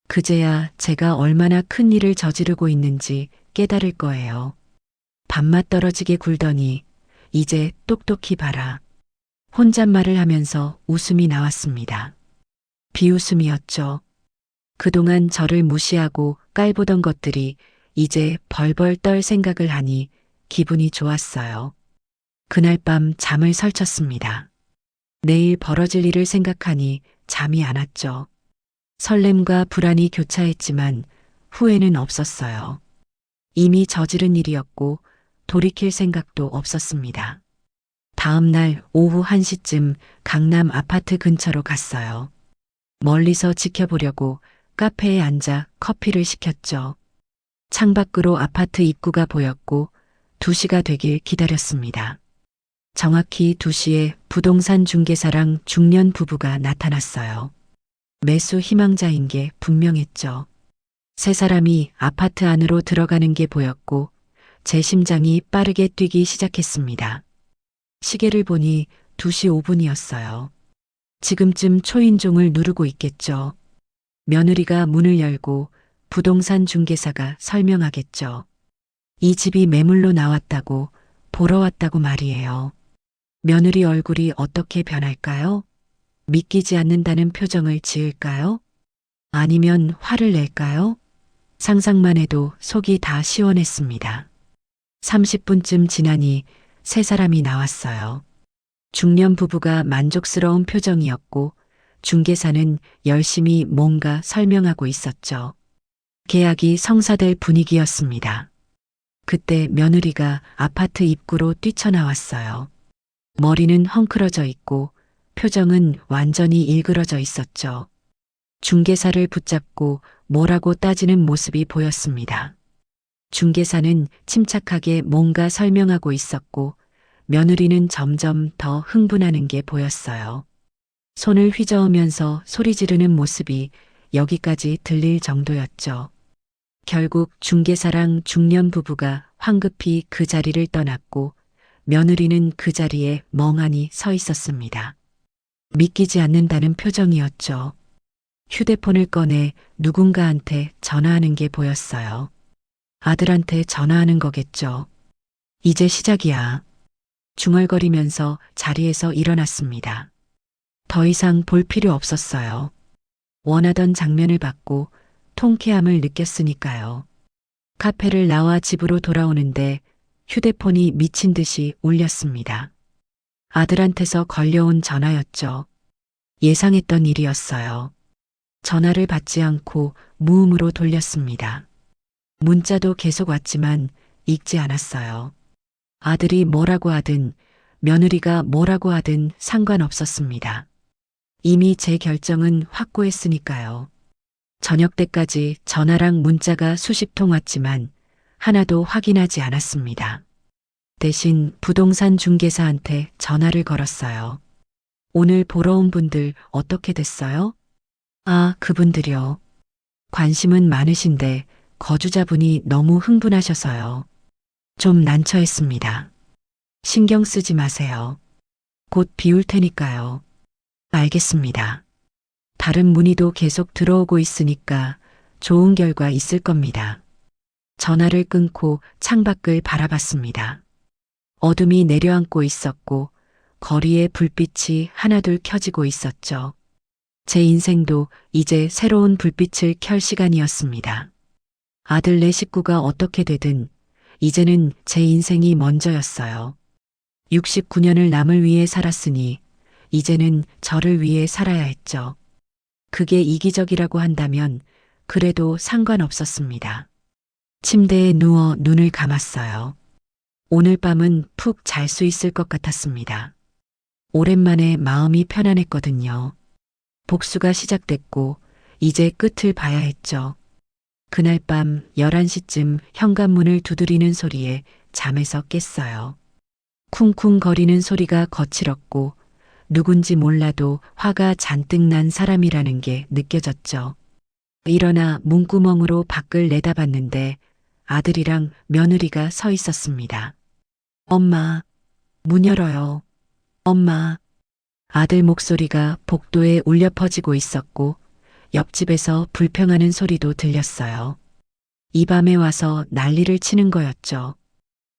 그제야 제가 얼마나 큰 일을 저지르고 있는지 깨달을 거예요. 밥맛 떨어지게 굴더니 이제 똑똑히 봐라. 혼잣말을 하면서 웃음이 나왔습니다. 비웃음이었죠. 그동안 저를 무시하고 깔보던 것들이 이제 벌벌 떨 생각을 하니 기분이 좋았어요. 그날 밤 잠을 설쳤습니다. 내일 벌어질 일을 생각하니 잠이 안 왔죠. 설렘과 불안이 교차했지만 후회는 없었어요. 이미 저지른 일이었고 돌이킬 생각도 없었습니다. 다음 날 오후 1시쯤 강남 아파트 근처로 갔어요. 멀리서 지켜보려고 카페에 앉아 커피를 시켰죠. 창밖으로 아파트 입구가 보였고 2시가 되길 기다렸습니다. 정확히 2시에 부동산 중개사랑 중년 부부가 나타났어요. 매수 희망자인 게 분명했죠. 세 사람이 아파트 안으로 들어가는 게 보였고 제 심장이 빠르게 뛰기 시작했습니다. 시계를 보니 2시 5분이었어요. 지금쯤 초인종을 누르고 있겠죠. 며느리가 문을 열고 부동산 중개사가 설명하겠죠. 이 집이 매물로 나왔다고, 보러 왔다고 말이에요. 며느리 얼굴이 어떻게 변할까요? 믿기지 않는다는 표정을 지을까요? 아니면 화를 낼까요? 상상만 해도 속이 다 시원했습니다. 30분쯤 지나니 세 사람이 나왔어요. 중년 부부가 만족스러운 표정이었고 중개사는 열심히 뭔가 설명하고 있었죠. 계약이 성사될 분위기였습니다. 그때 며느리가 아파트 입구로 뛰쳐나왔어요. 머리는 헝클어져 있고 표정은 완전히 일그러져 있었죠. 중개사를 붙잡고 뭐라고 따지는 모습이 보였습니다. 중개사는 침착하게 뭔가 설명하고 있었고 며느리는 점점 더 흥분하는 게 보였어요. 손을 휘저으면서 소리 지르는 모습이 여기까지 들릴 정도였죠. 결국 중개사랑 중년 부부가 황급히 그 자리를 떠났고 며느리는 그 자리에 멍하니 서 있었습니다. 믿기지 않는다는 표정이었죠. 휴대폰을 꺼내 누군가한테 전화하는 게 보였어요. 아들한테 전화하는 거겠죠. 이제 시작이야. 중얼거리면서 자리에서 일어났습니다. 더 이상 볼 필요 없었어요. 원하던 장면을 봤고 통쾌함을 느꼈으니까요. 카페를 나와 집으로 돌아오는데 휴대폰이 미친 듯이 울렸습니다. 아들한테서 걸려온 전화였죠. 예상했던 일이었어요. 전화를 받지 않고 무음으로 돌렸습니다. 문자도 계속 왔지만 읽지 않았어요. 아들이 뭐라고 하든 며느리가 뭐라고 하든 상관없었습니다. 이미 제 결정은 확고했으니까요. 저녁 때까지 전화랑 문자가 수십 통 왔지만 하나도 확인하지 않았습니다. 대신 부동산 중개사한테 전화를 걸었어요. 오늘 보러 온 분들 어떻게 됐어요? 아, 그분들이요. 관심은 많으신데 거주자분이 너무 흥분하셔서요. 좀 난처했습니다. 신경 쓰지 마세요. 곧 비울 테니까요. 알겠습니다. 다른 문의도 계속 들어오고 있으니까 좋은 결과 있을 겁니다. 전화를 끊고 창밖을 바라봤습니다. 어둠이 내려앉고 있었고 거리에 불빛이 하나둘 켜지고 있었죠. 제 인생도 이제 새로운 불빛을 켤 시간이었습니다. 아들네 식구가 어떻게 되든 이제는 제 인생이 먼저였어요. 69년을 남을 위해 살았으니 이제는 저를 위해 살아야 했죠. 그게 이기적이라고 한다면 그래도 상관없었습니다. 침대에 누워 눈을 감았어요. 오늘 밤은 푹 잘 수 있을 것 같았습니다. 오랜만에 마음이 편안했거든요. 복수가 시작됐고 이제 끝을 봐야 했죠. 그날 밤 11시쯤 현관문을 두드리는 소리에 잠에서 깼어요. 쿵쿵거리는 소리가 거칠었고 누군지 몰라도 화가 잔뜩 난 사람이라는 게 느껴졌죠. 일어나 문구멍으로 밖을 내다봤는데 아들이랑 며느리가 서 있었습니다. 엄마, 문 열어요. 엄마. 아들 목소리가 복도에 울려 퍼지고 있었고 옆집에서 불평하는 소리도 들렸어요. 이 밤에 와서 난리를 치는 거였죠.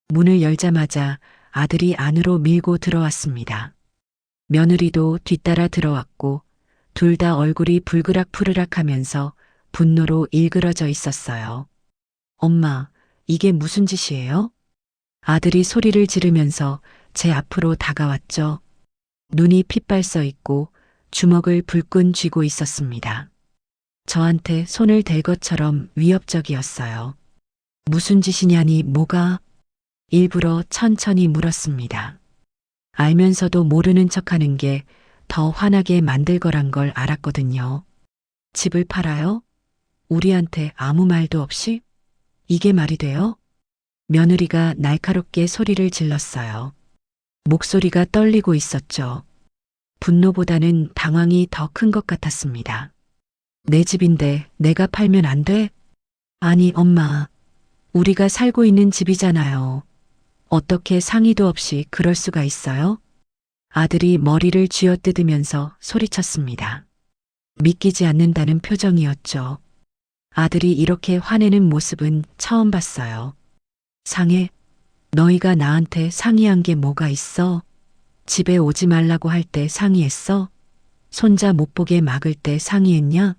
문을 열자마자 아들이 안으로 밀고 들어왔습니다. 며느리도 뒤따라 들어왔고 둘 다 얼굴이 불그락푸르락 하면서 분노로 일그러져 있었어요. 엄마, 이게 무슨 짓이에요? 아들이 소리를 지르면서 제 앞으로 다가왔죠. 눈이 핏발써 있고 주먹을 불끈 쥐고 있었습니다. 저한테 손을 댈 것처럼 위협적이었어요. 무슨 짓이냐니 뭐가? 일부러 천천히 물었습니다. 알면서도 모르는 척하는 게 더 화나게 만들 거란 걸 알았거든요. 집을 팔아요? 우리한테 아무 말도 없이? 이게 말이 돼요? 며느리가 날카롭게 소리를 질렀어요. 목소리가 떨리고 있었죠. 분노보다는 당황이 더 큰 것 같았습니다. 내 집인데 내가 팔면 안 돼? 아니, 엄마. 우리가 살고 있는 집이잖아요. 어떻게 상의도 없이 그럴 수가 있어요? 아들이 머리를 쥐어뜯으면서 소리쳤습니다. 믿기지 않는다는 표정이었죠. 아들이 이렇게 화내는 모습은 처음 봤어요. 상해? 너희가 나한테 상의한 게 뭐가 있어? 집에 오지 말라고 할 때 상의했어? 손자 못 보게 막을 때 상의했냐?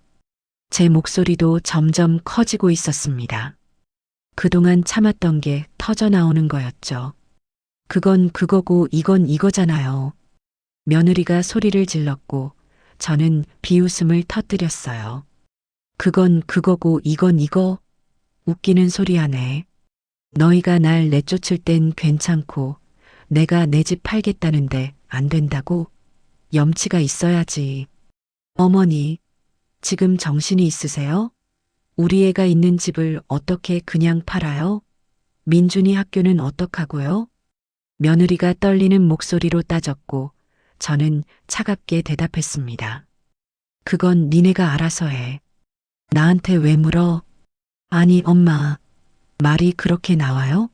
제 목소리도 점점 커지고 있었습니다. 그동안 참았던 게 터져 나오는 거였죠. 그건 그거고 이건 이거잖아요. 며느리가 소리를 질렀고 저는 비웃음을 터뜨렸어요. 그건 그거고 이건 이거? 웃기는 소리 하네. 너희가 날 내쫓을 땐 괜찮고 내가 내 집 팔겠다는데 안 된다고? 염치가 있어야지. 어머니, 지금 정신이 있으세요? 우리 애가 있는 집을 어떻게 그냥 팔아요? 민준이 학교는 어떡하고요? 며느리가 떨리는 목소리로 따졌고 저는 차갑게 대답했습니다. 그건 니네가 알아서 해. 나한테 왜 물어? 아니, 엄마. 말이 그렇게 나와요?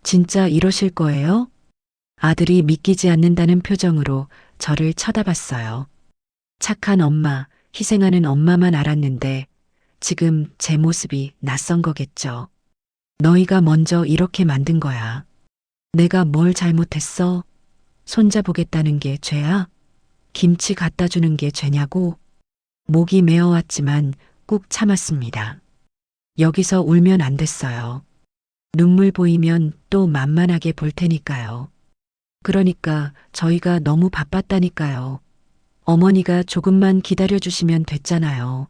진짜 이러실 거예요? 아들이 믿기지 않는다는 표정으로 저를 쳐다봤어요. 착한 엄마, 희생하는 엄마만 알았는데 지금 제 모습이 낯선 거겠죠. 너희가 먼저 이렇게 만든 거야. 내가 뭘 잘못했어? 손자 보겠다는 게 죄야? 김치 갖다 주는 게 죄냐고? 목이 메어왔지만 꾹 참았습니다. 여기서 울면 안 됐어요. 눈물 보이면 또 만만하게 볼 테니까요. 그러니까 저희가 너무 바빴다니까요. 어머니가 조금만 기다려주시면 됐잖아요.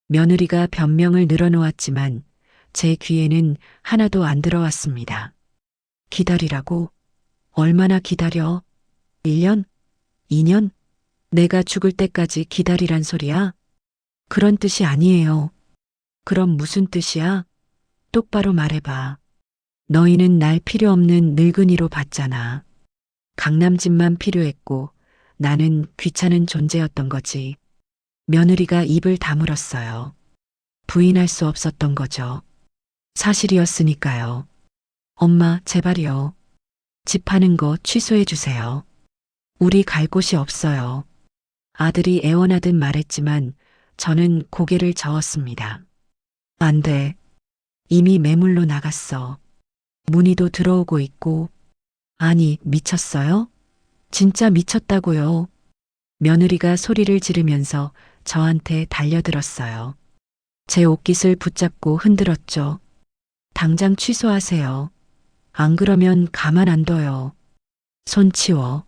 며느리가 변명을 늘어놓았지만 제 귀에는 하나도 안 들어왔습니다. 기다리라고? 얼마나 기다려? 1년? 2년? 내가 죽을 때까지 기다리란 소리야? 그런 뜻이 아니에요. 그럼 무슨 뜻이야? 똑바로 말해봐. 너희는 날 필요 없는 늙은이로 봤잖아. 강남집만 필요했고 나는 귀찮은 존재였던 거지. 며느리가 입을 다물었어요. 부인할 수 없었던 거죠. 사실이었으니까요. 엄마, 제발요. 집 파는 거 취소해 주세요. 우리 갈 곳이 없어요. 아들이 애원하듯 말했지만 저는 고개를 저었습니다. 안 돼. 이미 매물로 나갔어. 문의도 들어오고 있고. 아니, 미쳤어요? 진짜 미쳤다고요. 며느리가 소리를 지르면서 저한테 달려들었어요. 제 옷깃을 붙잡고 흔들었죠. 당장 취소하세요. 안 그러면 가만 안 둬요. 손 치워.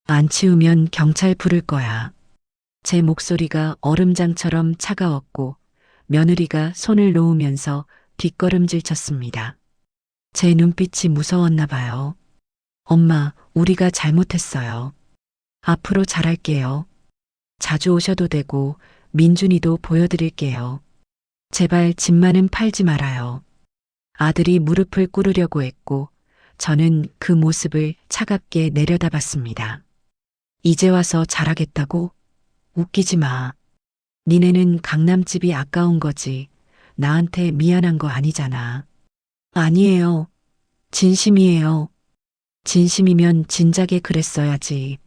안 치우면 경찰 부를 거야. 제 목소리가 얼음장처럼 차가웠고 며느리가 손을 놓으면서 뒷걸음질 쳤습니다. 제 눈빛이 무서웠나 봐요. 엄마, 우리가 잘못했어요. 앞으로 잘할게요. 자주 오셔도 되고 민준이도 보여드릴게요. 제발 집만은 팔지 말아요. 아들이 무릎을 꿇으려고 했고 저는 그 모습을 차갑게 내려다봤습니다. 이제 와서 잘하겠다고? 웃기지 마. 니네는 강남집이 아까운 거지. 나한테 미안한 거 아니잖아. 아니에요. 진심이에요. 진심이면 진작에 그랬어야지.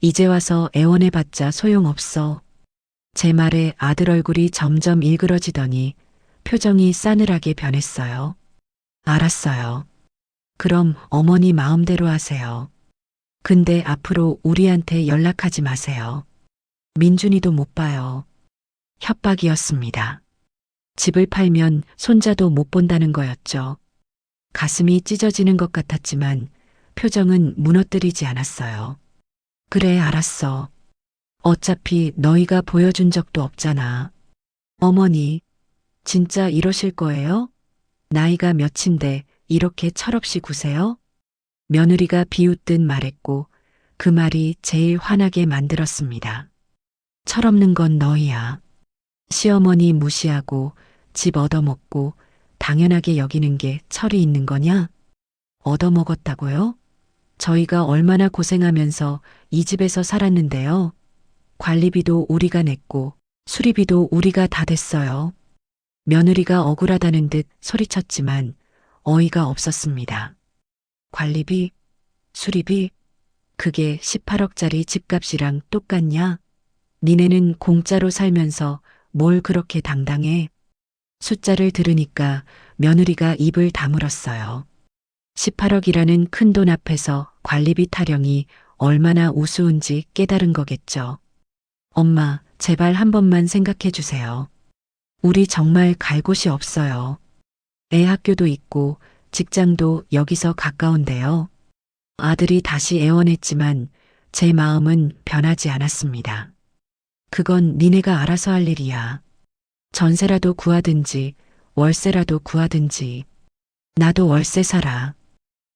이제 와서 애원해봤자 소용없어. 제 말에 아들 얼굴이 점점 일그러지더니 표정이 싸늘하게 변했어요. 알았어요. 그럼 어머니 마음대로 하세요. 근데 앞으로 우리한테 연락하지 마세요. 민준이도 못 봐요. 협박이었습니다. 집을 팔면 손자도 못 본다는 거였죠. 가슴이 찢어지는 것 같았지만 표정은 무너뜨리지 않았어요. 그래, 알았어. 어차피 너희가 보여준 적도 없잖아. 어머니, 진짜 이러실 거예요? 나이가 몇인데 이렇게 철없이 구세요? 며느리가 비웃듯 말했고 그 말이 제일 화나게 만들었습니다. 철없는 건 너희야. 시어머니 무시하고 집 얻어먹고 당연하게 여기는 게 철이 있는 거냐? 얻어먹었다고요? 저희가 얼마나 고생하면서 이 집에서 살았는데요. 관리비도 우리가 냈고 수리비도 우리가 다 댔어요. 며느리가 억울하다는 듯 소리쳤지만 어이가 없었습니다. 관리비, 수리비, 그게 18억짜리 집값이랑 똑같냐? 니네는 공짜로 살면서 뭘 그렇게 당당해? 숫자를 들으니까 며느리가 입을 다물었어요. 18억이라는 큰 돈 앞에서 관리비 타령이 얼마나 우스운지 깨달은 거겠죠. 엄마, 제발 한 번만 생각해 주세요. 우리 정말 갈 곳이 없어요. 애 학교도 있고 직장도 여기서 가까운데요. 아들이 다시 애원했지만 제 마음은 변하지 않았습니다. 그건 니네가 알아서 할 일이야. 전세라도 구하든지 월세라도 구하든지. 나도 월세 살아.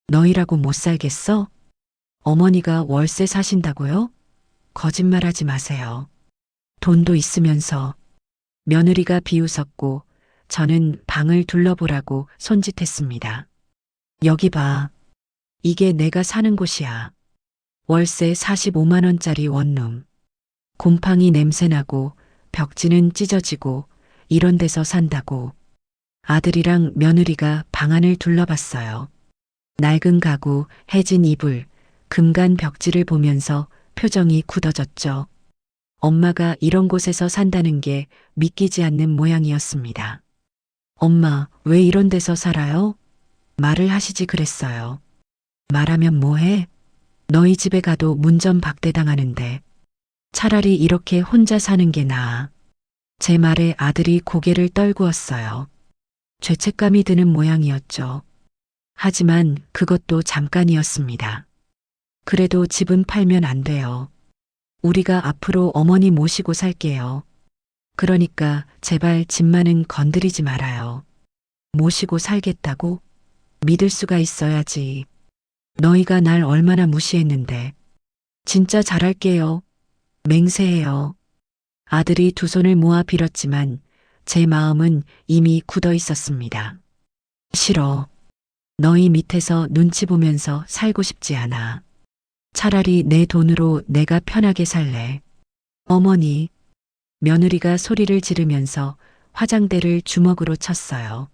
너희라고 못 살겠어? 어머니가 월세 사신다고요? 거짓말하지 마세요. 돈도 있으면서. 며느리가 비웃었고 저는 방을 둘러보라고 손짓했습니다. 여기 봐. 이게 내가 사는 곳이야. 월세 45만 원짜리 원룸. 곰팡이 냄새나고 벽지는 찢어지고 이런 데서 산다고. 아들이랑 며느리가 방안을 둘러봤어요. 낡은 가구, 해진 이불, 금간 벽지를 보면서 표정이 굳어졌죠. 엄마가 이런 곳에서 산다는 게 믿기지 않는 모양이었습니다. 엄마, 왜 이런 데서 살아요? 말을 하시지 그랬어요. 말하면 뭐해? 너희 집에 가도 문전박대당하는데 차라리 이렇게 혼자 사는 게 나아. 제 말에 아들이 고개를 떨구었어요. 죄책감이 드는 모양이었죠. 하지만 그것도 잠깐이었습니다. 그래도 집은 팔면 안 돼요. 우리가 앞으로 어머니 모시고 살게요. 그러니까 제발 집만은 건드리지 말아요. 모시고 살겠다고? 믿을 수가 있어야지. 너희가 날 얼마나 무시했는데. 진짜 잘할게요. 맹세해요. 아들이 두 손을 모아 빌었지만 제 마음은 이미 굳어 있었습니다. 싫어. 너희 밑에서 눈치 보면서 살고 싶지 않아. 차라리 내 돈으로 내가 편하게 살래. 어머니, 며느리가 소리를 지르면서 화장대를 주먹으로 쳤어요.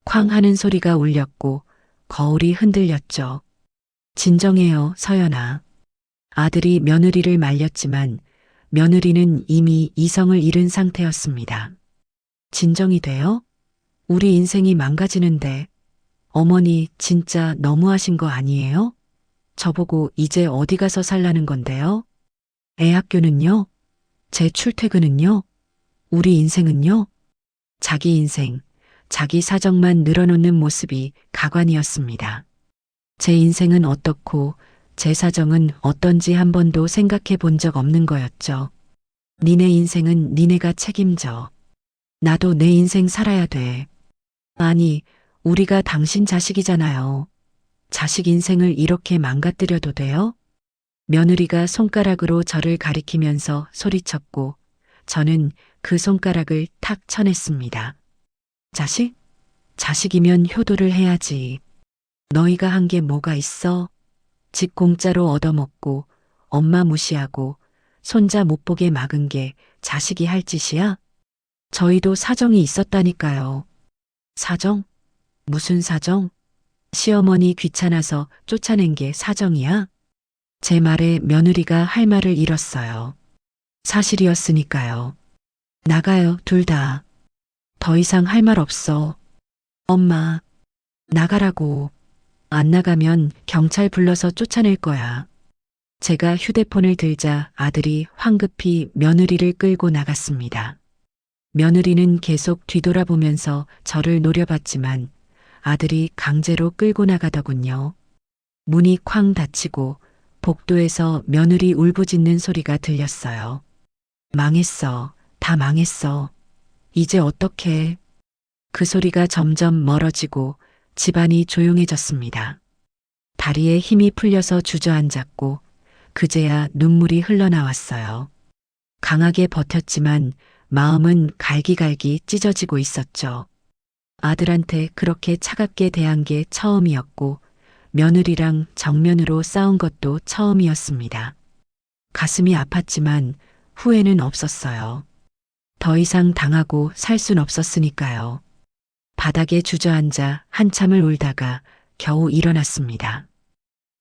쾅 하는 소리가 울렸고 거울이 흔들렸죠. 진정해요, 서연아. 아들이 며느리를 말렸지만 며느리는 이미 이성을 잃은 상태였습니다. 진정이 돼요? 우리 인생이 망가지는데 어머니 진짜 너무하신 거 아니에요? 저보고 이제 어디 가서 살라는 건데요? 애 학교는요? 제 출퇴근은요? 우리 인생은요? 자기 인생, 자기 사정만 늘어놓는 모습이 가관이었습니다. 제 인생은 어떻고 제 사정은 어떤지 한 번도 생각해 본 적 없는 거였죠. 니네 인생은 니네가 책임져. 나도 내 인생 살아야 돼. 아니, 우리가 당신 자식이잖아요. 자식 인생을 이렇게 망가뜨려도 돼요? 며느리가 손가락으로 저를 가리키면서 소리쳤고 저는 그 손가락을 탁 쳐냈습니다. 자식? 자식이면 효도를 해야지. 너희가 한 게 뭐가 있어? 집 공짜로 얻어먹고 엄마 무시하고 손자 못 보게 막은 게 자식이 할 짓이야? 저희도 사정이 있었다니까요. 사정? 무슨 사정? 시어머니 귀찮아서 쫓아낸 게 사정이야? 제 말에 며느리가 할 말을 잃었어요. 사실이었으니까요. 나가요, 둘 다. 더 이상 할 말 없어. 엄마, 나가라고. 안 나가면 경찰 불러서 쫓아낼 거야. 제가 휴대폰을 들자 아들이 황급히 며느리를 끌고 나갔습니다. 며느리는 계속 뒤돌아보면서 저를 노려봤지만 아들이 강제로 끌고 나가더군요. 문이 쾅 닫히고 복도에서 며느리 울부짖는 소리가 들렸어요. 망했어. 다 망했어. 이제 어떡해. 그 소리가 점점 멀어지고 집안이 조용해졌습니다. 다리에 힘이 풀려서 주저앉았고 그제야 눈물이 흘러나왔어요. 강하게 버텼지만 마음은 갈기갈기 찢어지고 있었죠. 아들한테 그렇게 차갑게 대한 게 처음이었고 며느리랑 정면으로 싸운 것도 처음이었습니다. 가슴이 아팠지만 후회는 없었어요. 더 이상 당하고 살 순 없었으니까요. 바닥에 주저앉아 한참을 울다가 겨우 일어났습니다.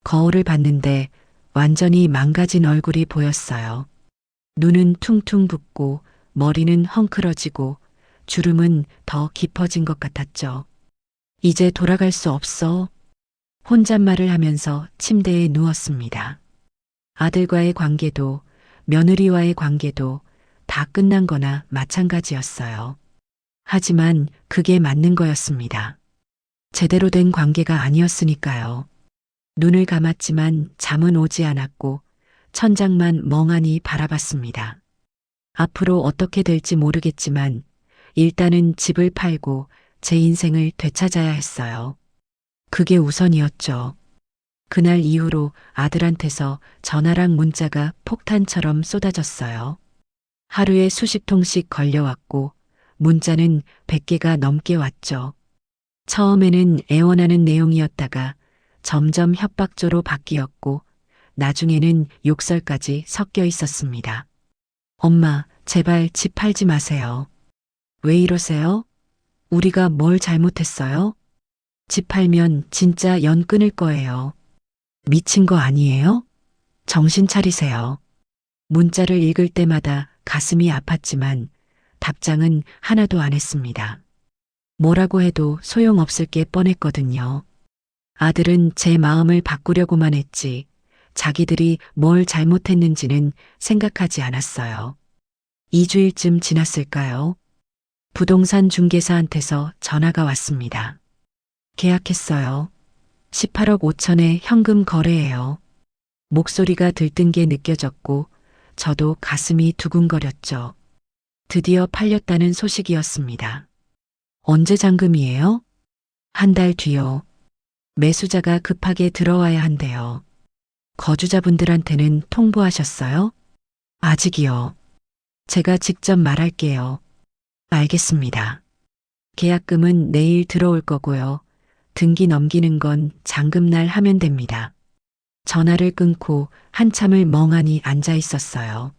거울을 봤는데 완전히 망가진 얼굴이 보였어요. 눈은 퉁퉁 붓고 머리는 헝클어지고 주름은 더 깊어진 것 같았죠. 이제 돌아갈 수 없어. 혼잣말을 하면서 침대에 누웠습니다. 아들과의 관계도 며느리와의 관계도 다 끝난 거나 마찬가지였어요. 하지만 그게 맞는 거였습니다. 제대로 된 관계가 아니었으니까요. 눈을 감았지만 잠은 오지 않았고 천장만 멍하니 바라봤습니다. 앞으로 어떻게 될지 모르겠지만 일단은 집을 팔고 제 인생을 되찾아야 했어요. 그게 우선이었죠. 그날 이후로 아들한테서 전화랑 문자가 폭탄처럼 쏟아졌어요. 하루에 수십 통씩 걸려왔고 문자는 100개가 넘게 왔죠. 처음에는 애원하는 내용이었다가 점점 협박조로 바뀌었고 나중에는 욕설까지 섞여 있었습니다. 엄마, 제발 집 팔지 마세요. 왜 이러세요? 우리가 뭘 잘못했어요? 집 팔면 진짜 연 끊을 거예요. 미친 거 아니에요? 정신 차리세요. 문자를 읽을 때마다 가슴이 아팠지만 답장은 하나도 안 했습니다. 뭐라고 해도 소용없을 게 뻔했거든요. 아들은 제 마음을 바꾸려고만 했지 자기들이 뭘 잘못했는지는 생각하지 않았어요. 2주일쯤 지났을까요? 부동산 중개사한테서 전화가 왔습니다. 계약했어요. 18억 5천에 현금 거래해요. 목소리가 들뜬 게 느껴졌고 저도 가슴이 두근거렸죠. 드디어 팔렸다는 소식이었습니다. 언제 잔금이에요? 한 달 뒤요. 매수자가 급하게 들어와야 한대요. 거주자분들한테는 통보하셨어요? 아직이요. 제가 직접 말할게요. 알겠습니다. 계약금은 내일 들어올 거고요. 등기 넘기는 건 잔금날 하면 됩니다. 전화를 끊고 한참을 멍하니 앉아 있었어요.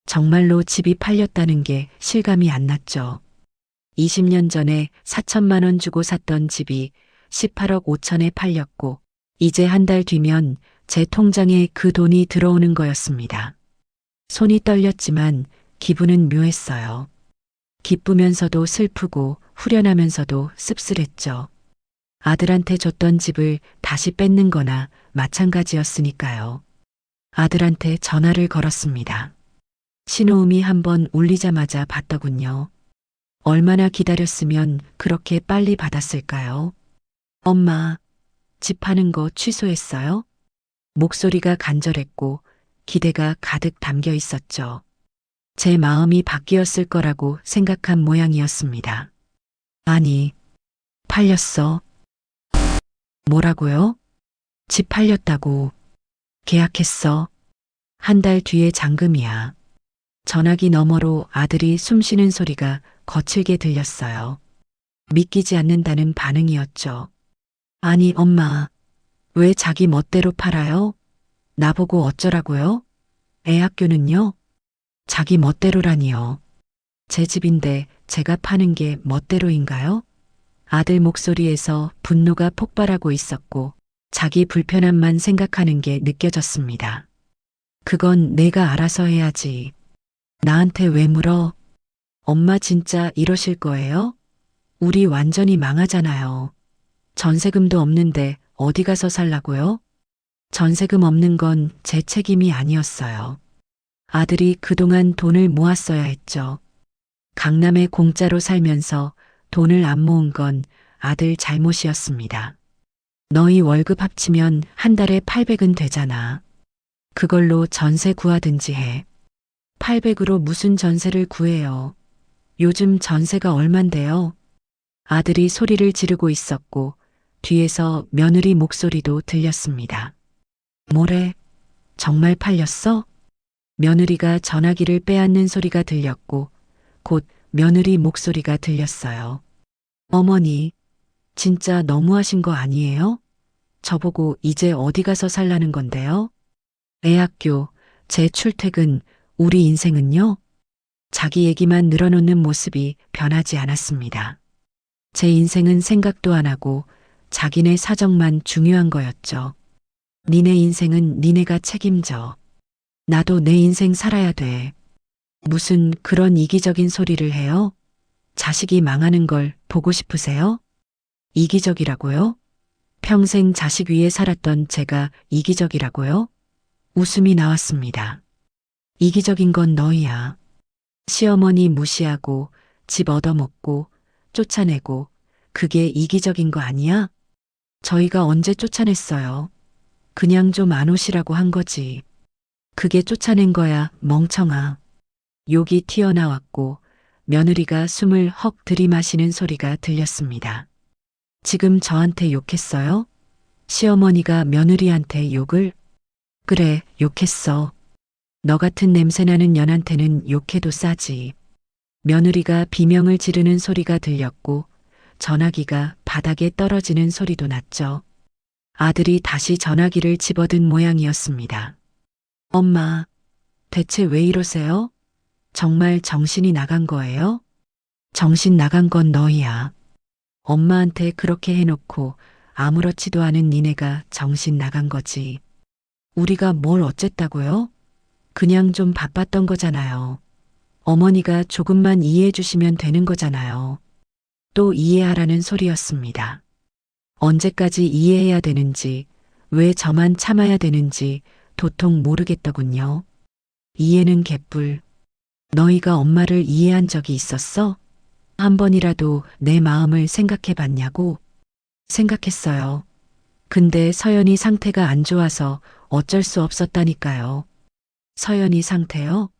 정말로 집이 팔렸다는 게 실감이 안 났죠. 20년 전에 4천만 원 주고 샀던 집이 18억 5천에 팔렸고 이제 한 달 뒤면 제 통장에 그 돈이 들어오는 거였습니다. 손이 떨렸지만 기분은 묘했어요. 기쁘면서도 슬프고 후련하면서도 씁쓸했죠. 아들한테 줬던 집을 다시 뺏는 거나 마찬가지였으니까요. 아들한테 전화를 걸었습니다. 신호음이 한번 울리자마자 받더군요. 얼마나 기다렸으면 그렇게 빨리 받았을까요? 엄마, 집 파는 거 취소했어요? 목소리가 간절했고 기대가 가득 담겨 있었죠. 제 마음이 바뀌었을 거라고 생각한 모양이었습니다. 아니, 팔렸어. 뭐라고요? 집 팔렸다고. 계약했어. 한 달 뒤에 잔금이야. 전화기 너머로 아들이 숨쉬는 소리가 거칠게 들렸어요. 믿기지 않는다는 반응이었죠. 아니, 엄마, 왜 자기 멋대로 팔아요? 나보고 어쩌라고요? 애 학교는요? 자기 멋대로라니요. 제 집인데 제가 파는 게 멋대로인가요? 아들 목소리에서 분노가 폭발하고 있었고 자기 불편함만 생각하는 게 느껴졌습니다. 그건 내가 알아서 해야지. 나한테 왜 물어? 엄마 진짜 이러실 거예요? 우리 완전히 망하잖아요. 전세금도 없는데 어디 가서 살라고요? 전세금 없는 건 제 책임이 아니었어요. 아들이 그동안 돈을 모았어야 했죠. 강남에 공짜로 살면서 돈을 안 모은 건 아들 잘못이었습니다. 너희 월급 합치면 한 달에 800은 되잖아. 그걸로 전세 구하든지 해. 800으로 무슨 전세를 구해요. 요즘 전세가 얼만데요? 아들이 소리를 지르고 있었고 뒤에서 며느리 목소리도 들렸습니다. 뭐래? 정말 팔렸어? 며느리가 전화기를 빼앗는 소리가 들렸고 곧 며느리 목소리가 들렸어요. 어머니, 진짜 너무하신 거 아니에요? 저보고 이제 어디 가서 살라는 건데요? 애 학교, 제 출퇴근, 우리 인생은요? 자기 얘기만 늘어놓는 모습이 변하지 않았습니다. 제 인생은 생각도 안 하고 자기네 사정만 중요한 거였죠. 니네 인생은 니네가 책임져. 나도 내 인생 살아야 돼. 무슨 그런 이기적인 소리를 해요? 자식이 망하는 걸 보고 싶으세요? 이기적이라고요? 평생 자식 위에 살았던 제가 이기적이라고요? 웃음이 나왔습니다. 이기적인 건 너희야. 시어머니 무시하고 집 얻어먹고 쫓아내고 그게 이기적인 거 아니야? 저희가 언제 쫓아냈어요? 그냥 좀 안 오시라고 한 거지. 그게 쫓아낸 거야, 멍청아. 욕이 튀어나왔고 며느리가 숨을 헉 들이마시는 소리가 들렸습니다. 지금 저한테 욕했어요? 시어머니가 며느리한테 욕을? 그래, 욕했어. 너 같은 냄새나는 년한테는 욕해도 싸지. 며느리가 비명을 지르는 소리가 들렸고 전화기가 바닥에 떨어지는 소리도 났죠. 아들이 다시 전화기를 집어든 모양이었습니다. 엄마, 대체 왜 이러세요? 정말 정신이 나간 거예요? 정신 나간 건 너희야. 엄마한테 그렇게 해놓고 아무렇지도 않은 니네가 정신 나간 거지. 우리가 뭘 어쨌다고요? 그냥 좀 바빴던 거잖아요. 어머니가 조금만 이해해 주시면 되는 거잖아요. 또 이해하라는 소리였습니다. 언제까지 이해해야 되는지, 왜 저만 참아야 되는지 도통 모르겠더군요. 이해는 개뿔. 너희가 엄마를 이해한 적이 있었어? 한 번이라도 내 마음을 생각해 봤냐고? 생각했어요. 근데 서연이 상태가 안 좋아서 어쩔 수 없었다니까요. 서연이 상태요?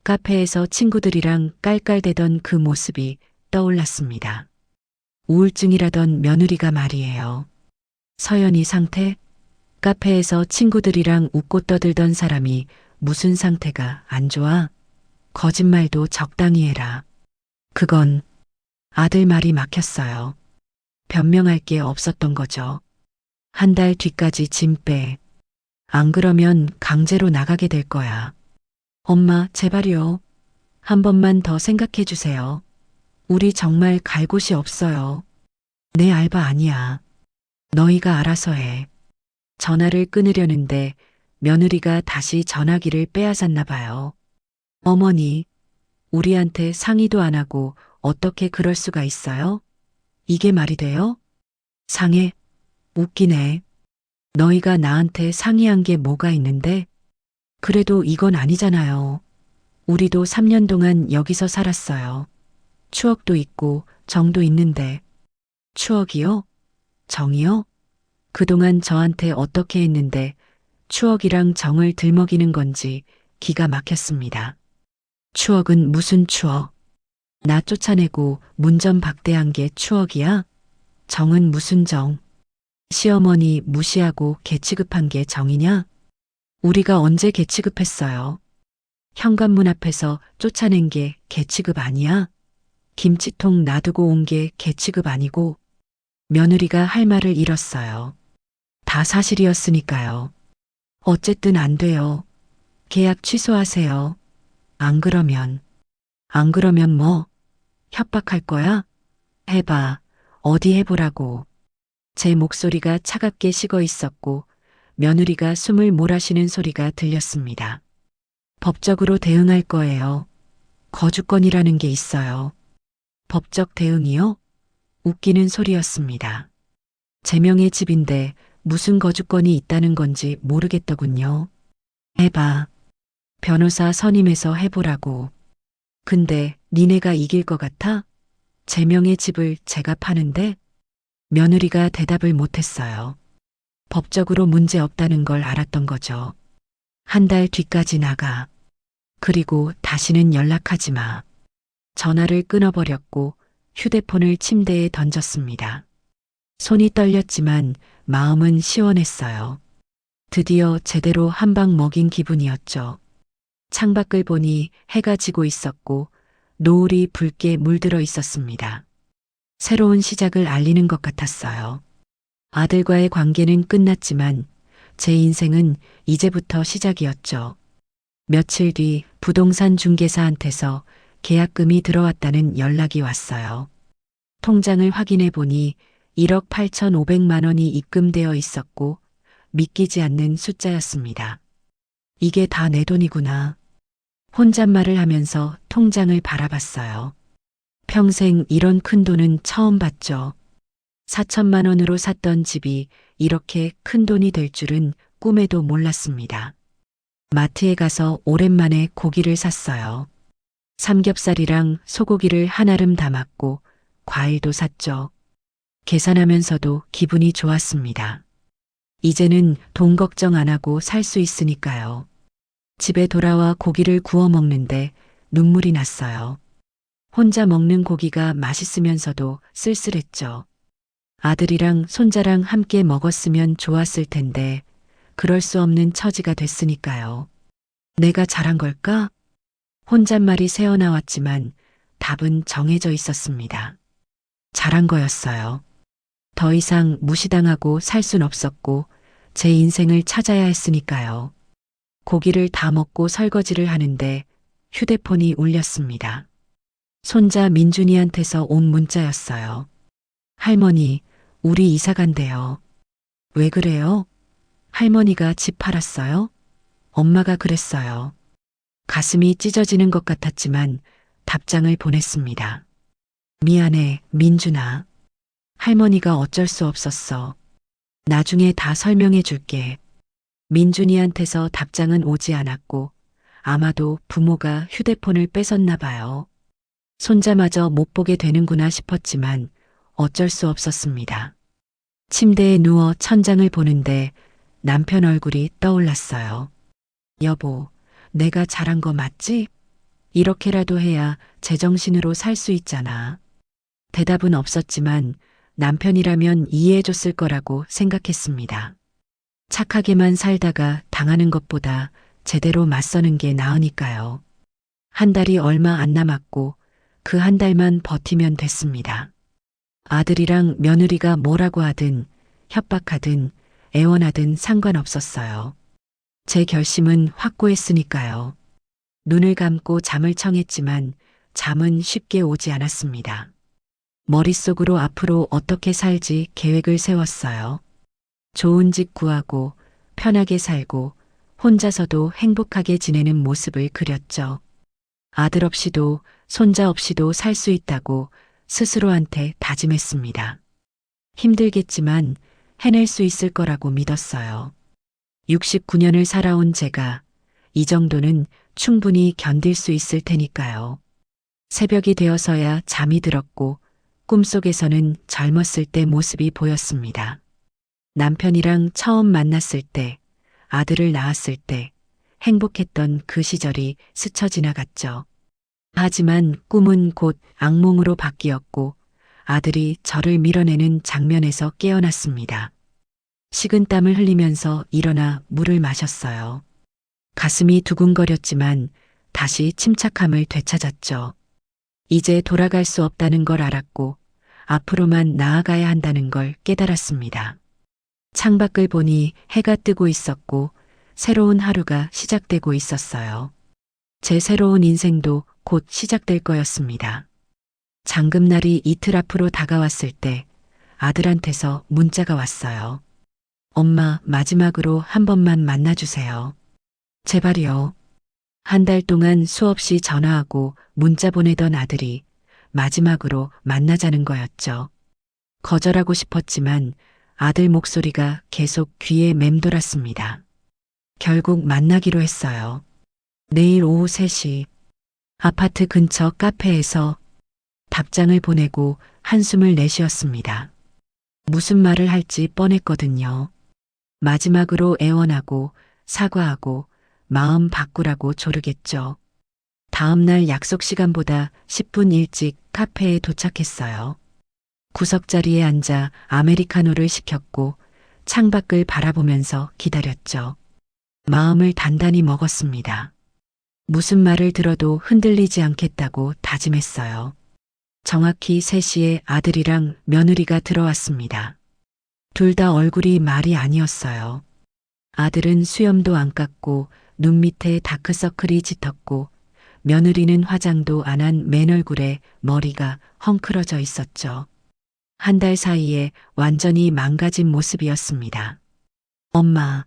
카페에서 친구들이랑 깔깔대던 그 모습이 떠올랐습니다. 우울증이라던 며느리가 말이에요. 서연이 상태? 카페에서 친구들이랑 웃고 떠들던 사람이 무슨 상태가 안 좋아? 거짓말도 적당히 해라. 그건 아들 말이 막혔어요. 변명할 게 없었던 거죠. 한 달 뒤까지 짐 빼. 안 그러면 강제로 나가게 될 거야. 엄마, 제발요. 한 번만 더 생각해 주세요. 우리 정말 갈 곳이 없어요. 내 알바 아니야. 너희가 알아서 해. 전화를 끊으려는데 며느리가 다시 전화기를 빼앗았나 봐요. 어머니, 우리한테 상의도 안 하고 어떻게 그럴 수가 있어요? 이게 말이 돼요? 상해? 웃기네. 너희가 나한테 상의한 게 뭐가 있는데? 그래도 이건 아니잖아요. 우리도 3년 동안 여기서 살았어요. 추억도 있고 정도 있는데. 추억이요? 정이요? 그동안 저한테 어떻게 했는데 추억이랑 정을 들먹이는 건지 기가 막혔습니다. 추억은 무슨 추억? 나 쫓아내고 문전박대한 게 추억이야? 정은 무슨 정? 시어머니 무시하고 개취급한 게 정이냐? 우리가 언제 개취급했어요? 현관문 앞에서 쫓아낸 게 개취급 아니야? 김치통 놔두고 온 게 개취급 아니고 며느리가 할 말을 잃었어요. 다 사실이었으니까요. 어쨌든 안 돼요. 계약 취소하세요. 안 그러면 뭐? 협박할 거야? 해봐. 어디 해보라고. 제 목소리가 차갑게 식어 있었고 며느리가 숨을 몰아쉬는 소리가 들렸습니다. 법적으로 대응할 거예요. 거주권이라는 게 있어요. 법적 대응이요? 웃기는 소리였습니다. 제 명의 집인데 무슨 거주권이 있다는 건지 모르겠더군요. 해봐. 변호사 선임해서 해보라고. 근데 니네가 이길 것 같아? 제 명의 집을 제가 파는데? 며느리가 대답을 못했어요. 법적으로 문제 없다는 걸 알았던 거죠. 한 달 뒤까지 나가. 그리고 다시는 연락하지 마. 전화를 끊어버렸고 휴대폰을 침대에 던졌습니다. 손이 떨렸지만 마음은 시원했어요. 드디어 제대로 한 방 먹인 기분이었죠. 창밖을 보니 해가 지고 있었고 노을이 붉게 물들어 있었습니다. 새로운 시작을 알리는 것 같았어요. 아들과의 관계는 끝났지만 제 인생은 이제부터 시작이었죠. 며칠 뒤 부동산 중개사한테서 계약금이 들어왔다는 연락이 왔어요. 통장을 확인해 보니 1억 8,500만 원이 입금되어 있었고 믿기지 않는 숫자였습니다. 이게 다 내 돈이구나. 혼잣말을 하면서 통장을 바라봤어요. 평생 이런 큰 돈은 처음 봤죠. 4천만 원으로 샀던 집이 이렇게 큰 돈이 될 줄은 꿈에도 몰랐습니다. 마트에 가서 오랜만에 고기를 샀어요. 삼겹살이랑 소고기를 한아름 담았고 과일도 샀죠. 계산하면서도 기분이 좋았습니다. 이제는 돈 걱정 안 하고 살 수 있으니까요. 집에 돌아와 고기를 구워 먹는데 눈물이 났어요. 혼자 먹는 고기가 맛있으면서도 쓸쓸했죠. 아들이랑 손자랑 함께 먹었으면 좋았을 텐데 그럴 수 없는 처지가 됐으니까요. 내가 잘한 걸까? 혼잣말이 새어나왔지만 답은 정해져 있었습니다. 잘한 거였어요. 더 이상 무시당하고 살 순 없었고 제 인생을 찾아야 했으니까요. 고기를 다 먹고 설거지를 하는데 휴대폰이 울렸습니다. 손자 민준이한테서 온 문자였어요. 할머니, 우리 이사 간대요. 왜 그래요? 할머니가 집 팔았어요? 엄마가 그랬어요. 가슴이 찢어지는 것 같았지만 답장을 보냈습니다. 미안해, 민준아. 할머니가 어쩔 수 없었어. 나중에 다 설명해 줄게. 민준이한테서 답장은 오지 않았고 아마도 부모가 휴대폰을 뺏었나 봐요. 손자마저 못 보게 되는구나 싶었지만 어쩔 수 없었습니다. 침대에 누워 천장을 보는데 남편 얼굴이 떠올랐어요. 여보, 내가 잘한 거 맞지? 이렇게라도 해야 제정신으로 살 수 있잖아. 대답은 없었지만 남편이라면 이해해줬을 거라고 생각했습니다. 착하게만 살다가 당하는 것보다 제대로 맞서는 게 나으니까요. 한 달이 얼마 안 남았고 그 한 달만 버티면 됐습니다. 아들이랑 며느리가 뭐라고 하든 협박하든 애원하든 상관없었어요. 제 결심은 확고했으니까요. 눈을 감고 잠을 청했지만 잠은 쉽게 오지 않았습니다. 머릿속으로 앞으로 어떻게 살지 계획을 세웠어요. 좋은 집 구하고 편하게 살고 혼자서도 행복하게 지내는 모습을 그렸죠. 아들 없이도 손자 없이도 살 수 있다고 스스로한테 다짐했습니다. 힘들겠지만 해낼 수 있을 거라고 믿었어요. 69년을 살아온 제가 이 정도는 충분히 견딜 수 있을 테니까요. 새벽이 되어서야 잠이 들었고 꿈속에서는 젊었을 때 모습이 보였습니다. 남편이랑 처음 만났을 때, 아들을 낳았을 때 행복했던 그 시절이 스쳐 지나갔죠. 하지만 꿈은 곧 악몽으로 바뀌었고 아들이 저를 밀어내는 장면에서 깨어났습니다. 식은땀을 흘리면서 일어나 물을 마셨어요. 가슴이 두근거렸지만 다시 침착함을 되찾았죠. 이제 돌아갈 수 없다는 걸 알았고 앞으로만 나아가야 한다는 걸 깨달았습니다. 창밖을 보니 해가 뜨고 있었고 새로운 하루가 시작되고 있었어요. 제 새로운 인생도 곧 시작될 거였습니다. 잔금날이 이틀 앞으로 다가왔을 때 아들한테서 문자가 왔어요. 엄마, 마지막으로 한 번만 만나주세요. 제발요. 한 달 동안 수없이 전화하고 문자 보내던 아들이 마지막으로 만나자는 거였죠. 거절하고 싶었지만 아들 목소리가 계속 귀에 맴돌았습니다. 결국 만나기로 했어요. 내일 오후 3시 아파트 근처 카페에서 답장을 보내고 한숨을 내쉬었습니다. 무슨 말을 할지 뻔했거든요. 마지막으로 애원하고 사과하고 마음 바꾸라고 조르겠죠. 다음 날 약속 시간보다 10분 일찍 카페에 도착했어요. 구석자리에 앉아 아메리카노를 시켰고 창밖을 바라보면서 기다렸죠. 마음을 단단히 먹었습니다. 무슨 말을 들어도 흔들리지 않겠다고 다짐했어요. 정확히 3시에 아들이랑 며느리가 들어왔습니다. 둘 다 얼굴이 말이 아니었어요. 아들은 수염도 안 깎고 눈 밑에 다크서클이 짙었고 며느리는 화장도 안 한 맨얼굴에 머리가 헝클어져 있었죠. 한 달 사이에 완전히 망가진 모습이었습니다. 엄마.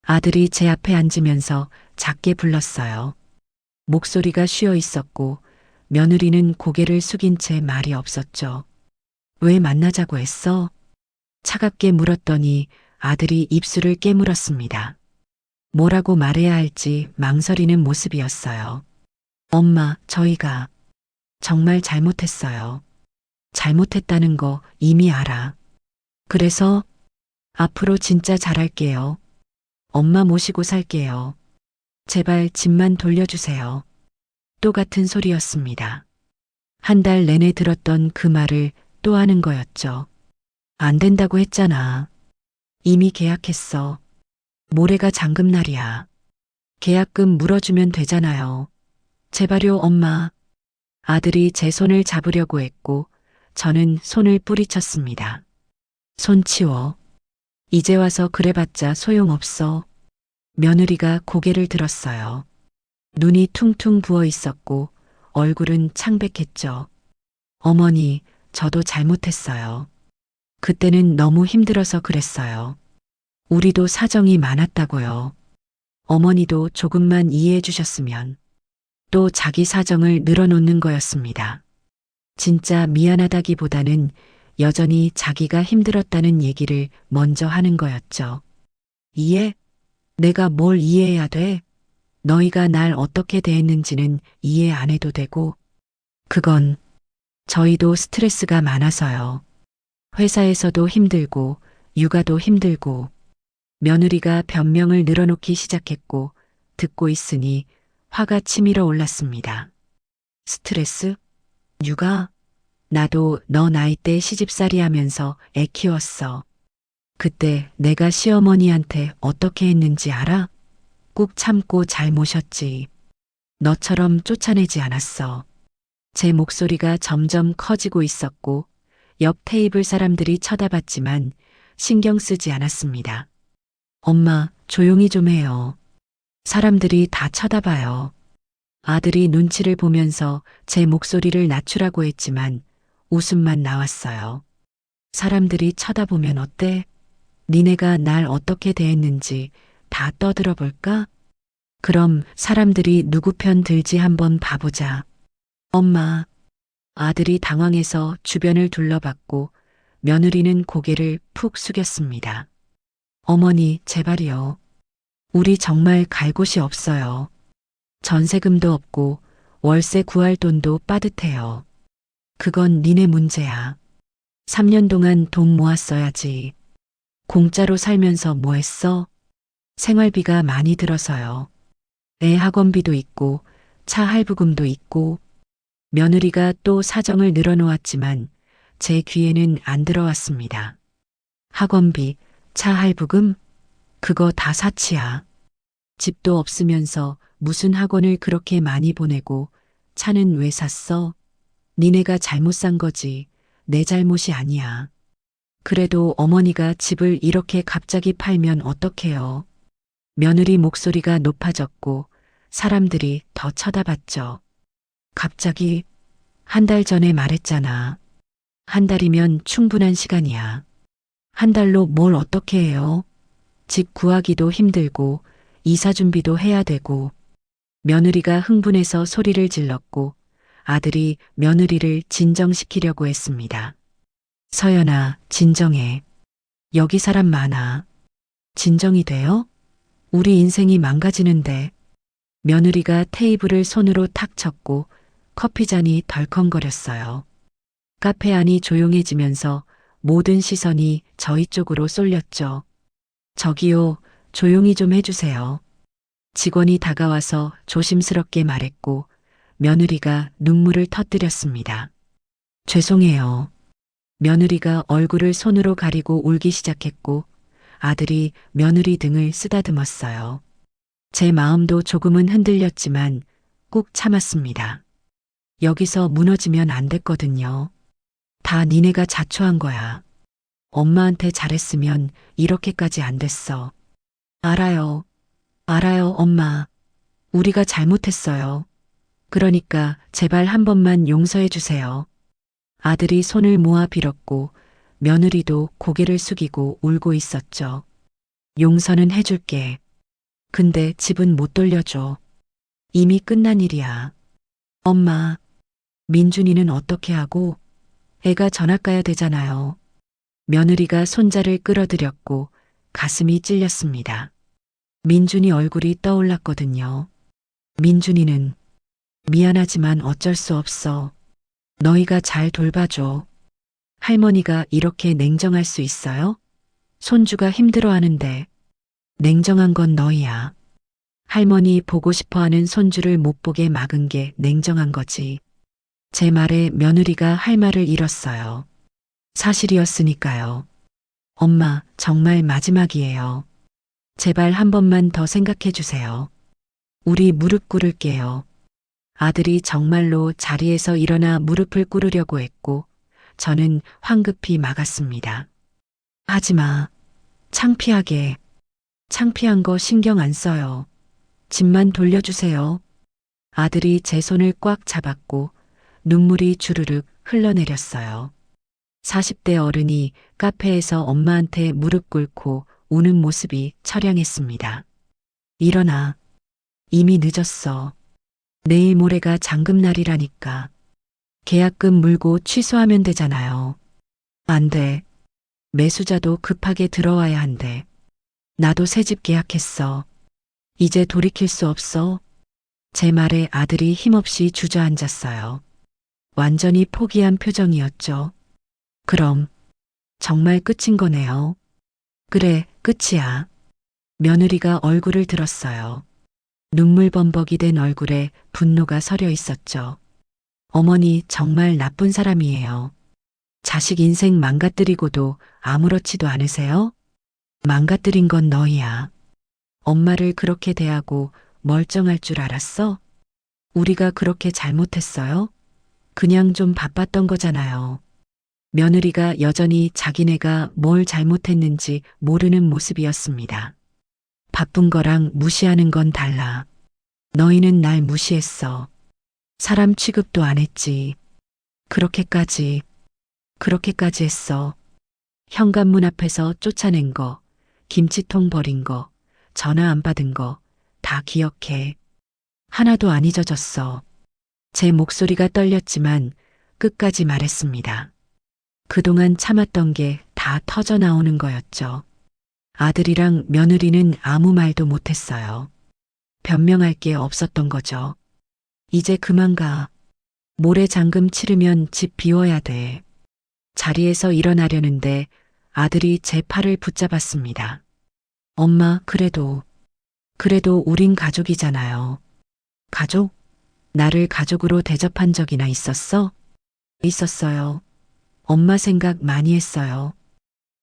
아들이 제 앞에 앉으면서 작게 불렀어요. 목소리가 쉬어 있었고 며느리는 고개를 숙인 채 말이 없었죠. 왜 만나자고 했어? 차갑게 물었더니 아들이 입술을 깨물었습니다. 뭐라고 말해야 할지 망설이는 모습이었어요. 엄마, 저희가 정말 잘못했어요. 잘못했다는 거 이미 알아. 그래서 앞으로 진짜 잘할게요. 엄마 모시고 살게요. 제발 집만 돌려주세요. 또 같은 소리였습니다. 한 달 내내 들었던 그 말을 또 하는 거였죠. 안 된다고 했잖아. 이미 계약했어. 모레가 잔금날이야. 계약금 물어주면 되잖아요. 제발요, 엄마. 아들이 제 손을 잡으려고 했고 저는 손을 뿌리쳤습니다. 손 치워. 이제 와서 그래봤자 소용없어. 며느리가 고개를 들었어요. 눈이 퉁퉁 부어 있었고 얼굴은 창백했죠. 어머니, 저도 잘못했어요. 그때는 너무 힘들어서 그랬어요. 우리도 사정이 많았다고요. 어머니도 조금만 이해해 주셨으면. 또 자기 사정을 늘어놓는 거였습니다. 진짜 미안하다기보다는 여전히 자기가 힘들었다는 얘기를 먼저 하는 거였죠. 이해? 내가 뭘 이해해야 돼? 너희가 날 어떻게 대했는지는 이해 안 해도 되고, 그건 저희도 스트레스가 많아서요. 회사에서도 힘들고, 육아도 힘들고, 며느리가 변명을 늘어놓기 시작했고, 듣고 있으니 화가 치밀어 올랐습니다. 스트레스? 육아? 나도 너 나이 때 시집살이 하면서 애 키웠어. 그때 내가 시어머니한테 어떻게 했는지 알아? 꾹 참고 잘 모셨지. 너처럼 쫓아내지 않았어. 제 목소리가 점점 커지고 있었고, 옆 테이블 사람들이 쳐다봤지만 신경 쓰지 않았습니다. 엄마, 조용히 좀 해요. 사람들이 다 쳐다봐요. 아들이 눈치를 보면서 제 목소리를 낮추라고 했지만 웃음만 나왔어요. 사람들이 쳐다보면 어때? 니네가 날 어떻게 대했는지 다 떠들어 볼까? 그럼 사람들이 누구 편 들지 한번 봐보자. 엄마, 아들이 당황해서 주변을 둘러봤고 며느리는 고개를 푹 숙였습니다. 어머니, 제발이요. 우리 정말 갈 곳이 없어요. 전세금도 없고 월세 구할 돈도 빠듯해요. 그건 니네 문제야. 3년 동안 돈 모았어야지. 공짜로 살면서 뭐 했어? 생활비가 많이 들어서요. 애 학원비도 있고 차 할부금도 있고 며느리가 또 사정을 늘어놓았지만 제 귀에는 안 들어왔습니다. 학원비, 차 할부금? 그거 다 사치야. 집도 없으면서 무슨 학원을 그렇게 많이 보내고 차는 왜 샀어? 니네가 잘못 산 거지. 내 잘못이 아니야. 그래도 어머니가 집을 이렇게 갑자기 팔면 어떡해요? 며느리 목소리가 높아졌고 사람들이 더 쳐다봤죠. 갑자기 한 달 전에 말했잖아. 한 달이면 충분한 시간이야. 한 달로 뭘 어떻게 해요? 집 구하기도 힘들고 이사 준비도 해야 되고 며느리가 흥분해서 소리를 질렀고 아들이 며느리를 진정시키려고 했습니다. 서연아, 진정해. 여기 사람 많아. 진정이 돼요? 우리 인생이 망가지는데. 며느리가 테이블을 손으로 탁 쳤고 커피잔이 덜컹거렸어요. 카페 안이 조용해지면서 모든 시선이 저희 쪽으로 쏠렸죠. 저기요, 조용히 좀 해주세요. 직원이 다가와서 조심스럽게 말했고 며느리가 눈물을 터뜨렸습니다. 죄송해요. 며느리가 얼굴을 손으로 가리고 울기 시작했고 아들이 며느리 등을 쓰다듬었어요. 제 마음도 조금은 흔들렸지만 꾹 참았습니다. 여기서 무너지면 안 됐거든요. 다 니네가 자초한 거야. 엄마한테 잘했으면 이렇게까지 안 됐어. 알아요. 알아요, 엄마. 우리가 잘못했어요. 그러니까 제발 한 번만 용서해 주세요. 아들이 손을 모아 빌었고 며느리도 고개를 숙이고 울고 있었죠. 용서는 해줄게. 근데 집은 못 돌려줘. 이미 끝난 일이야. 엄마, 민준이는 어떻게 하고? 애가 전학 가야 되잖아요. 며느리가 손자를 끌어들였고 가슴이 찔렸습니다. 민준이 얼굴이 떠올랐거든요. 민준이는 미안하지만 어쩔 수 없어. 너희가 잘 돌봐줘. 할머니가 이렇게 냉정할 수 있어요? 손주가 힘들어하는데 냉정한 건 너희야. 할머니 보고 싶어하는 손주를 못 보게 막은 게 냉정한 거지. 제 말에 며느리가 할 말을 잃었어요. 사실이었으니까요. 엄마, 정말 마지막이에요. 제발 한 번만 더 생각해 주세요. 우리 무릎 꿇을게요. 아들이 정말로 자리에서 일어나 무릎을 꿇으려고 했고 저는 황급히 막았습니다. 하지마. 창피하게. 창피한 거 신경 안 써요. 집만 돌려주세요. 아들이 제 손을 꽉 잡았고 눈물이 주르륵 흘러내렸어요. 40대 어른이 카페에서 엄마한테 무릎 꿇고 우는 모습이 처량했습니다. 일어나. 이미 늦었어. 내일 모레가 잔금날이라니까. 계약금 물고 취소하면 되잖아요. 안 돼. 매수자도 급하게 들어와야 한대. 나도 새집 계약했어. 이제 돌이킬 수 없어. 제 말에 아들이 힘없이 주저앉았어요. 완전히 포기한 표정이었죠. 그럼 정말 끝인 거네요. 그래, 끝이야. 며느리가 얼굴을 들었어요. 눈물 범벅이 된 얼굴에 분노가 서려 있었죠. 어머니 정말 나쁜 사람이에요. 자식 인생 망가뜨리고도 아무렇지도 않으세요? 망가뜨린 건 너희야. 엄마를 그렇게 대하고 멀쩡할 줄 알았어? 우리가 그렇게 잘못했어요? 그냥 좀 바빴던 거잖아요. 며느리가 여전히 자기네가 뭘 잘못했는지 모르는 모습이었습니다. 바쁜 거랑 무시하는 건 달라. 너희는 날 무시했어. 사람 취급도 안 했지. 그렇게까지 했어. 현관문 앞에서 쫓아낸 거, 김치통 버린 거, 전화 안 받은 거, 다 기억해. 하나도 안 잊어졌어. 제 목소리가 떨렸지만 끝까지 말했습니다. 그동안 참았던 게 다 터져 나오는 거였죠. 아들이랑 며느리는 아무 말도 못했어요. 변명할 게 없었던 거죠. 이제 그만 가. 모레 잔금 치르면 집 비워야 돼. 자리에서 일어나려는데 아들이 제 팔을 붙잡았습니다. 엄마, 그래도 우린 가족이잖아요. 가족? 나를 가족으로 대접한 적이나 있었어? 있었어요. 엄마 생각 많이 했어요.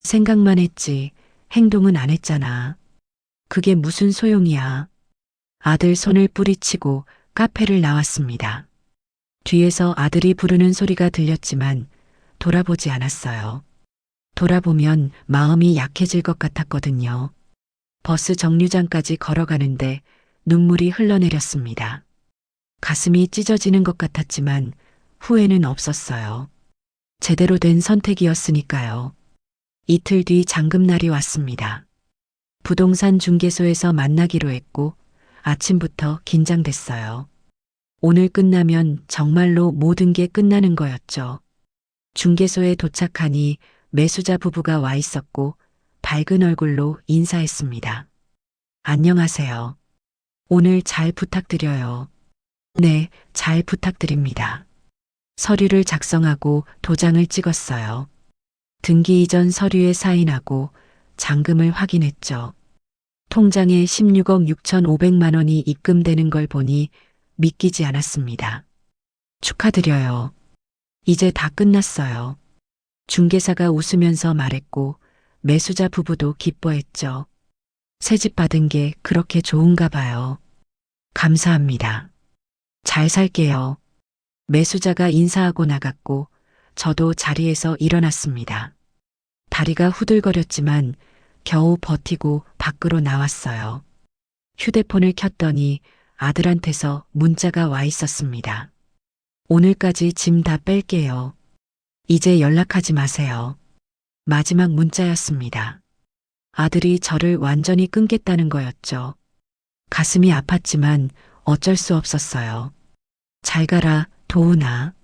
생각만 했지, 행동은 안 했잖아. 그게 무슨 소용이야. 아들 손을 뿌리치고 카페를 나왔습니다. 뒤에서 아들이 부르는 소리가 들렸지만 돌아보지 않았어요. 돌아보면 마음이 약해질 것 같았거든요. 버스 정류장까지 걸어가는데 눈물이 흘러내렸습니다. 가슴이 찢어지는 것 같았지만 후회는 없었어요. 제대로 된 선택이었으니까요. 이틀 뒤 잔금날이 왔습니다. 부동산 중개소에서 만나기로 했고 아침부터 긴장됐어요. 오늘 끝나면 정말로 모든 게 끝나는 거였죠. 중개소에 도착하니 매수자 부부가 와 있었고 밝은 얼굴로 인사했습니다. 안녕하세요. 오늘 잘 부탁드려요. 네, 잘 부탁드립니다. 서류를 작성하고 도장을 찍었어요. 등기 이전 서류에 사인하고 잔금을 확인했죠. 통장에 16억 6,500만 원이 입금되는 걸 보니 믿기지 않았습니다. 축하드려요. 이제 다 끝났어요. 중개사가 웃으면서 말했고 매수자 부부도 기뻐했죠. 새집 받은 게 그렇게 좋은가 봐요. 감사합니다. 잘 살게요. 매수자가 인사하고 나갔고 저도 자리에서 일어났습니다. 다리가 후들거렸지만 겨우 버티고 밖으로 나왔어요. 휴대폰을 켰더니 아들한테서 문자가 와 있었습니다. 오늘까지 짐 다 뺄게요. 이제 연락하지 마세요. 마지막 문자였습니다. 아들이 저를 완전히 끊겠다는 거였죠. 가슴이 아팠지만 어쩔 수 없었어요. 잘 가라, 도훈아.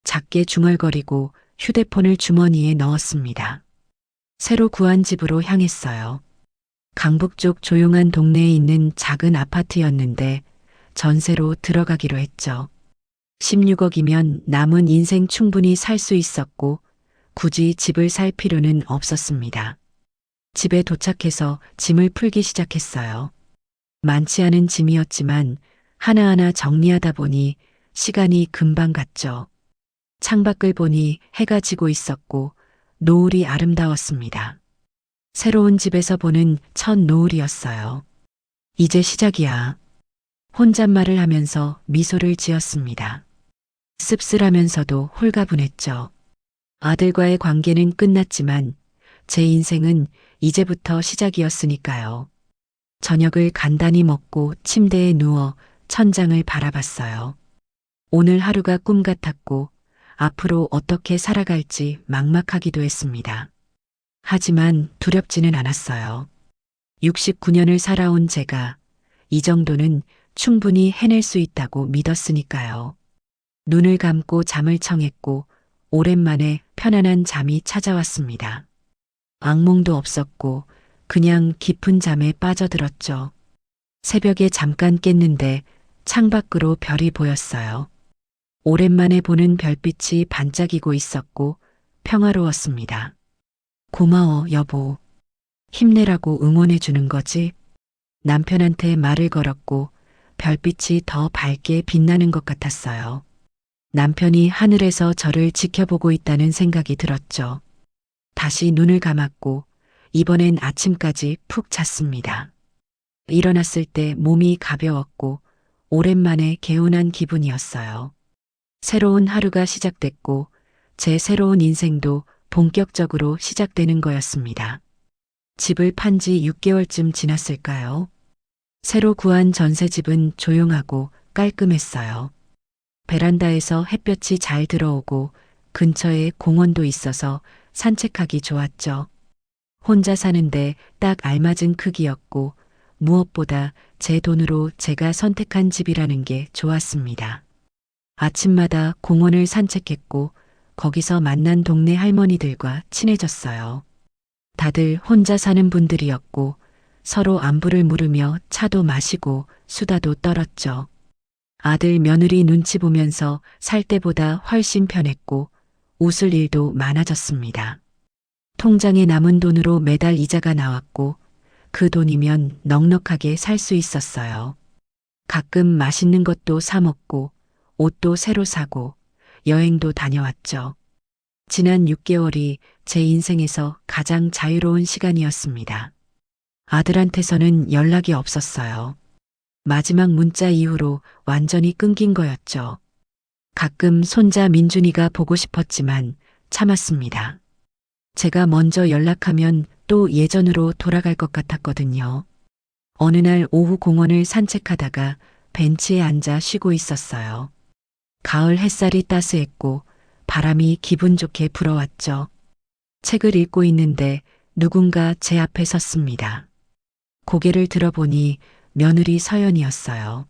작게 중얼거리고 휴대폰을 주머니에 넣었습니다. 새로 구한 집으로 향했어요. 강북 쪽 조용한 동네에 있는 작은 아파트였는데 전세로 들어가기로 했죠. 16억이면 남은 인생 충분히 살 수 있었고 굳이 집을 살 필요는 없었습니다. 집에 도착해서 짐을 풀기 시작했어요. 많지 않은 짐이었지만 하나하나 정리하다 보니 시간이 금방 갔죠. 창밖을 보니 해가 지고 있었고 노을이 아름다웠습니다. 새로운 집에서 보는 첫 노을이었어요. 이제 시작이야. 혼잣말을 하면서 미소를 지었습니다. 씁쓸하면서도 홀가분했죠. 아들과의 관계는 끝났지만 제 인생은 이제부터 시작이었으니까요. 저녁을 간단히 먹고 침대에 누워 천장을 바라봤어요. 오늘 하루가 꿈 같았고 앞으로 어떻게 살아갈지 막막하기도 했습니다. 하지만 두렵지는 않았어요. 69년을 살아온 제가 이 정도는 충분히 해낼 수 있다고 믿었으니까요. 눈을 감고 잠을 청했고 오랜만에 편안한 잠이 찾아왔습니다. 악몽도 없었고 그냥 깊은 잠에 빠져들었죠. 새벽에 잠깐 깼는데 창밖으로 별이 보였어요. 오랜만에 보는 별빛이 반짝이고 있었고 평화로웠습니다. 고마워, 여보. 힘내라고 응원해 주는 거지? 남편한테 말을 걸었고 별빛이 더 밝게 빛나는 것 같았어요. 남편이 하늘에서 저를 지켜보고 있다는 생각이 들었죠. 다시 눈을 감았고 이번엔 아침까지 푹 잤습니다. 일어났을 때 몸이 가벼웠고 오랜만에 개운한 기분이었어요. 새로운 하루가 시작됐고 제 새로운 인생도 본격적으로 시작되는 거였습니다. 집을 판지 6개월쯤 지났을까요? 새로 구한 전셋집은 조용하고 깔끔했어요. 베란다에서 햇볕이 잘 들어오고 근처에 공원도 있어서 산책하기 좋았죠. 혼자 사는데 딱 알맞은 크기였고 무엇보다 제 돈으로 제가 선택한 집이라는 게 좋았습니다. 아침마다 공원을 산책했고 거기서 만난 동네 할머니들과 친해졌어요. 다들 혼자 사는 분들이었고 서로 안부를 물으며 차도 마시고 수다도 떨었죠. 아들 며느리 눈치 보면서 살 때보다 훨씬 편했고 웃을 일도 많아졌습니다. 통장에 남은 돈으로 매달 이자가 나왔고 그 돈이면 넉넉하게 살 수 있었어요. 가끔 맛있는 것도 사 먹고 옷도 새로 사고 여행도 다녀왔죠. 지난 6개월이 제 인생에서 가장 자유로운 시간이었습니다. 아들한테서는 연락이 없었어요. 마지막 문자 이후로 완전히 끊긴 거였죠. 가끔 손자 민준이가 보고 싶었지만 참았습니다. 제가 먼저 연락하면 또 예전으로 돌아갈 것 같았거든요. 어느 날 오후 공원을 산책하다가 벤치에 앉아 쉬고 있었어요. 가을 햇살이 따스했고 바람이 기분 좋게 불어왔죠. 책을 읽고 있는데 누군가 제 앞에 섰습니다. 고개를 들어보니 며느리 서연이었어요.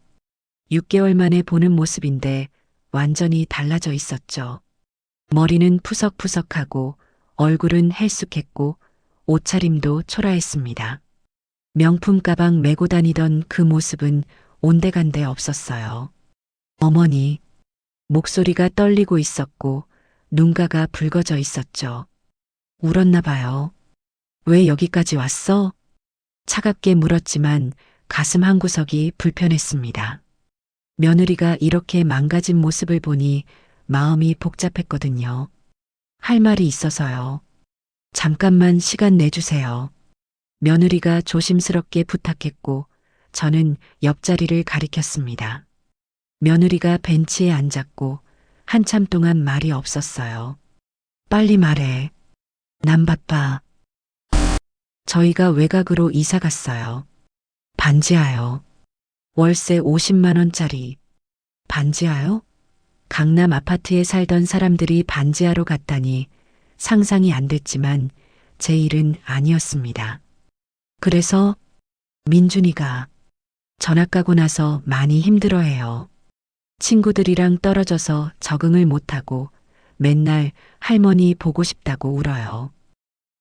6개월 만에 보는 모습인데 완전히 달라져 있었죠. 머리는 푸석푸석하고 얼굴은 헬쑥했고 옷차림도 초라했습니다. 명품 가방 메고 다니던 그 모습은 온데간데 없었어요. 어머니, 목소리가 떨리고 있었고 눈가가 붉어져 있었죠. 울었나 봐요. 왜 여기까지 왔어? 차갑게 물었지만 가슴 한구석이 불편했습니다. 며느리가 이렇게 망가진 모습을 보니 마음이 복잡했거든요. 할 말이 있어서요. 잠깐만 시간 내주세요. 며느리가 조심스럽게 부탁했고 저는 옆자리를 가리켰습니다. 며느리가 벤치에 앉았고 한참 동안 말이 없었어요. 빨리 말해. 난 바빠. 저희가 외곽으로 이사 갔어요. 반지하요. 월세 50만 원짜리. 반지하요? 강남 아파트에 살던 사람들이 반지하로 갔다니 상상이 안 됐지만 제 일은 아니었습니다. 그래서 민준이가 전학 가고 나서 많이 힘들어해요. 친구들이랑 떨어져서 적응을 못하고 맨날 할머니 보고 싶다고 울어요.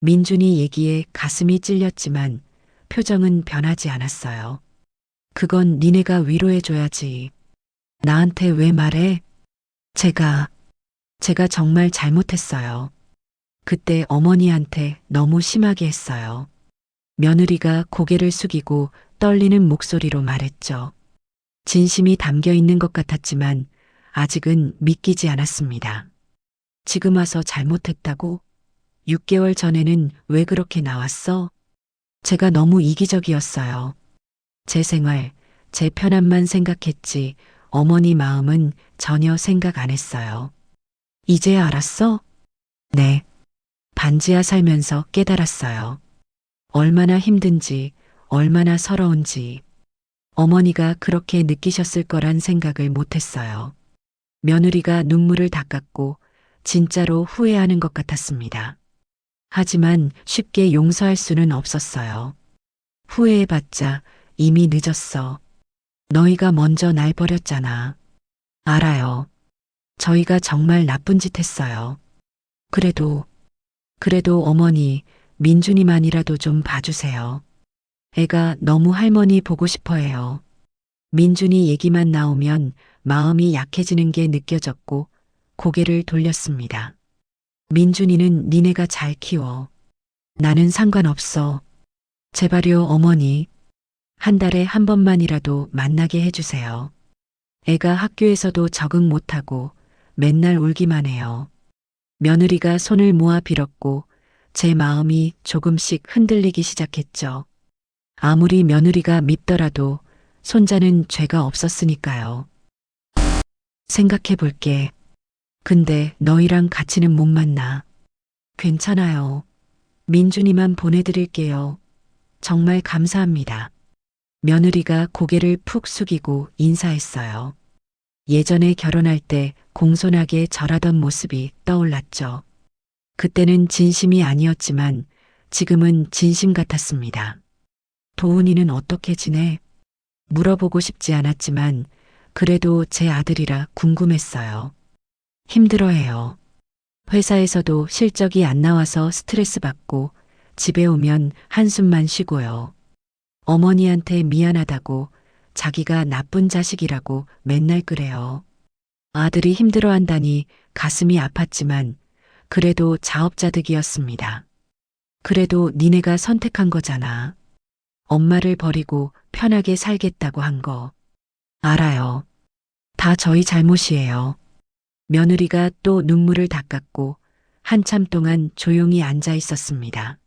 민준이 얘기에 가슴이 찔렸지만 표정은 변하지 않았어요. 그건 니네가 위로해줘야지. 나한테 왜 말해? 제가 정말 잘못했어요. 그때 어머니한테 너무 심하게 했어요. 며느리가 고개를 숙이고 떨리는 목소리로 말했죠. 진심이 담겨 있는 것 같았지만 아직은 믿기지 않았습니다. 지금 와서 잘못했다고? 6개월 전에는 왜 그렇게 나왔어? 제가 너무 이기적이었어요. 제 생활, 제 편함만 생각했지 어머니 마음은 전혀 생각 안 했어요. 이제야 알았어? 네. 반지하 살면서 깨달았어요. 얼마나 힘든지, 얼마나 서러운지. 어머니가 그렇게 느끼셨을 거란 생각을 못했어요. 며느리가 눈물을 닦았고 진짜로 후회하는 것 같았습니다. 하지만 쉽게 용서할 수는 없었어요. 후회해봤자 이미 늦었어. 너희가 먼저 날 버렸잖아. 알아요. 저희가 정말 나쁜 짓 했어요. 그래도 어머니, 민준이만이라도 좀 봐주세요. 애가 너무 할머니 보고 싶어 해요. 민준이 얘기만 나오면 마음이 약해지는 게 느껴졌고 고개를 돌렸습니다. 민준이는 니네가 잘 키워. 나는 상관없어. 제발요, 어머니. 한 달에 한 번만이라도 만나게 해주세요. 애가 학교에서도 적응 못하고 맨날 울기만 해요. 며느리가 손을 모아 빌었고 제 마음이 조금씩 흔들리기 시작했죠. 아무리 며느리가 밉더라도 손자는 죄가 없었으니까요. 생각해 볼게. 근데 너희랑 같이는 못 만나. 괜찮아요. 민준이만 보내드릴게요. 정말 감사합니다. 며느리가 고개를 푹 숙이고 인사했어요. 예전에 결혼할 때 공손하게 절하던 모습이 떠올랐죠. 그때는 진심이 아니었지만 지금은 진심 같았습니다. 도훈이는 어떻게 지내? 물어보고 싶지 않았지만 그래도 제 아들이라 궁금했어요. 힘들어해요. 회사에서도 실적이 안 나와서 스트레스 받고 집에 오면 한숨만 쉬고요. 어머니한테 미안하다고 자기가 나쁜 자식이라고 맨날 그래요. 아들이 힘들어한다니 가슴이 아팠지만 그래도 자업자득이었습니다. 그래도 니네가 선택한 거잖아. 엄마를 버리고 편하게 살겠다고 한 거. 알아요. 다 저희 잘못이에요. 며느리가 또 눈물을 닦았고 한참 동안 조용히 앉아 있었습니다.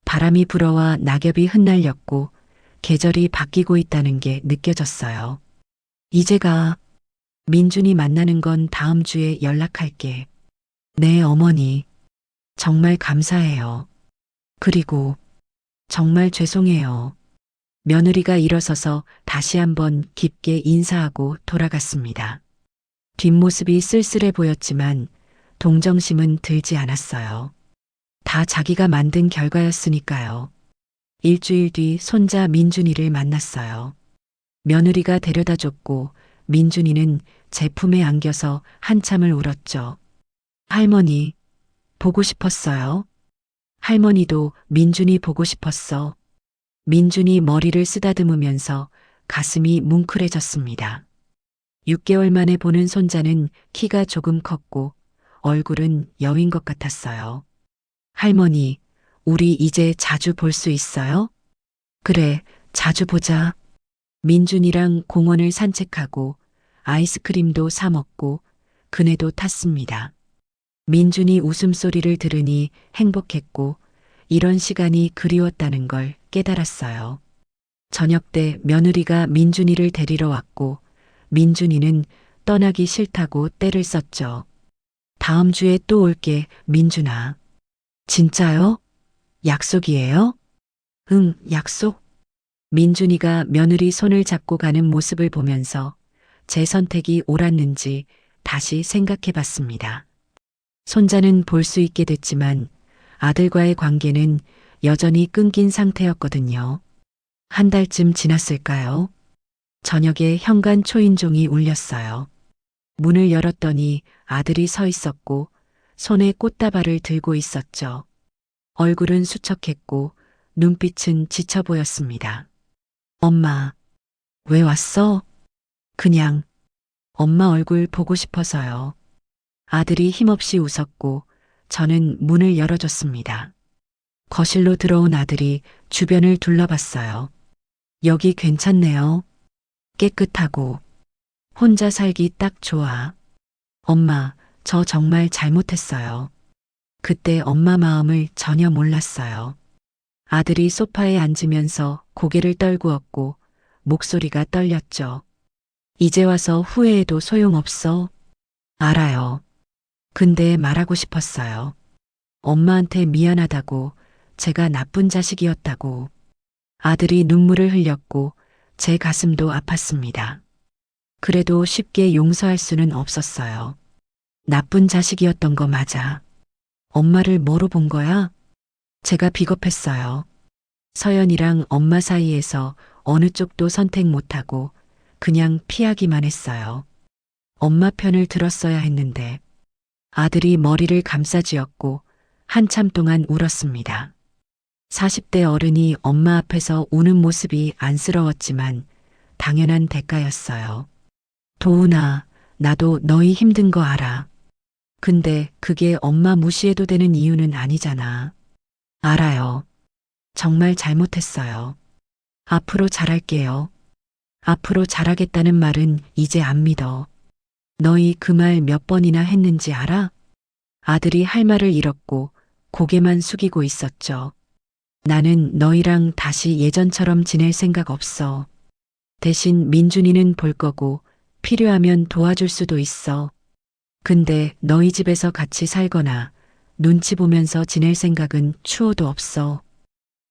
바람이 불어와 낙엽이 흩날렸고 계절이 바뀌고 있다는 게 느껴졌어요. 이제가 민준이 만나는 건 다음 주에 연락할게. 네, 어머니. 정말 감사해요. 그리고 정말 죄송해요. 며느리가 일어서서 다시 한번 깊게 인사하고 돌아갔습니다. 뒷모습이 쓸쓸해 보였지만 동정심은 들지 않았어요. 다 자기가 만든 결과였으니까요. 일주일 뒤 손자 민준이를 만났어요. 며느리가 데려다 줬고 민준이는 제 품에 안겨서 한참을 울었죠. 할머니, 보고 싶었어요. 할머니도 민준이 보고 싶었어. 민준이 머리를 쓰다듬으면서 가슴이 뭉클해졌습니다. 6개월 만에 보는 손자는 키가 조금 컸고 얼굴은 여인 것 같았어요. 할머니, 우리 이제 자주 볼 수 있어요? 그래, 자주 보자. 민준이랑 공원을 산책하고 아이스크림도 사 먹고 그네도 탔습니다. 민준이 웃음소리를 들으니 행복했고 이런 시간이 그리웠다는 걸 깨달았어요. 저녁 때 며느리가 민준이를 데리러 왔고 민준이는 떠나기 싫다고 떼를 썼죠. 다음 주에 또 올게, 민준아. 진짜요? 약속이에요? 응, 약속. 민준이가 며느리 손을 잡고 가는 모습을 보면서 제 선택이 옳았는지 다시 생각해 봤습니다. 손자는 볼 수 있게 됐지만 아들과의 관계는 여전히 끊긴 상태였거든요. 한 달쯤 지났을까요? 저녁에 현관 초인종이 울렸어요. 문을 열었더니 아들이 서 있었고 손에 꽃다발을 들고 있었죠. 얼굴은 수척했고 눈빛은 지쳐 보였습니다. 엄마, 왜 왔어? 그냥 엄마 얼굴 보고 싶어서요. 아들이 힘없이 웃었고 저는 문을 열어줬습니다. 거실로 들어온 아들이 주변을 둘러봤어요. 여기 괜찮네요. 깨끗하고 혼자 살기 딱 좋아. 엄마, 저 정말 잘못했어요. 그때 엄마 마음을 전혀 몰랐어요. 아들이 소파에 앉으면서 고개를 떨구었고 목소리가 떨렸죠. 이제 와서 후회해도 소용없어. 알아요. 근데 말하고 싶었어요. 엄마한테 미안하다고, 제가 나쁜 자식이었다고. 아들이 눈물을 흘렸고 제 가슴도 아팠습니다. 그래도 쉽게 용서할 수는 없었어요. 나쁜 자식이었던 거 맞아. 엄마를 뭐로 본 거야? 제가 비겁했어요. 서연이랑 엄마 사이에서 어느 쪽도 선택 못하고 그냥 피하기만 했어요. 엄마 편을 들었어야 했는데. 아들이 머리를 감싸쥐었고 한참 동안 울었습니다. 40대 어른이 엄마 앞에서 우는 모습이 안쓰러웠지만 당연한 대가였어요. 도훈아, 나도 너희 힘든 거 알아. 근데 그게 엄마 무시해도 되는 이유는 아니잖아. 알아요. 정말 잘못했어요. 앞으로 잘할게요. 앞으로 잘하겠다는 말은 이제 안 믿어. 너희 그 말 몇 번이나 했는지 알아? 아들이 할 말을 잃었고 고개만 숙이고 있었죠. 나는 너희랑 다시 예전처럼 지낼 생각 없어. 대신 민준이는 볼 거고 필요하면 도와줄 수도 있어. 근데 너희 집에서 같이 살거나 눈치 보면서 지낼 생각은 추호도 없어.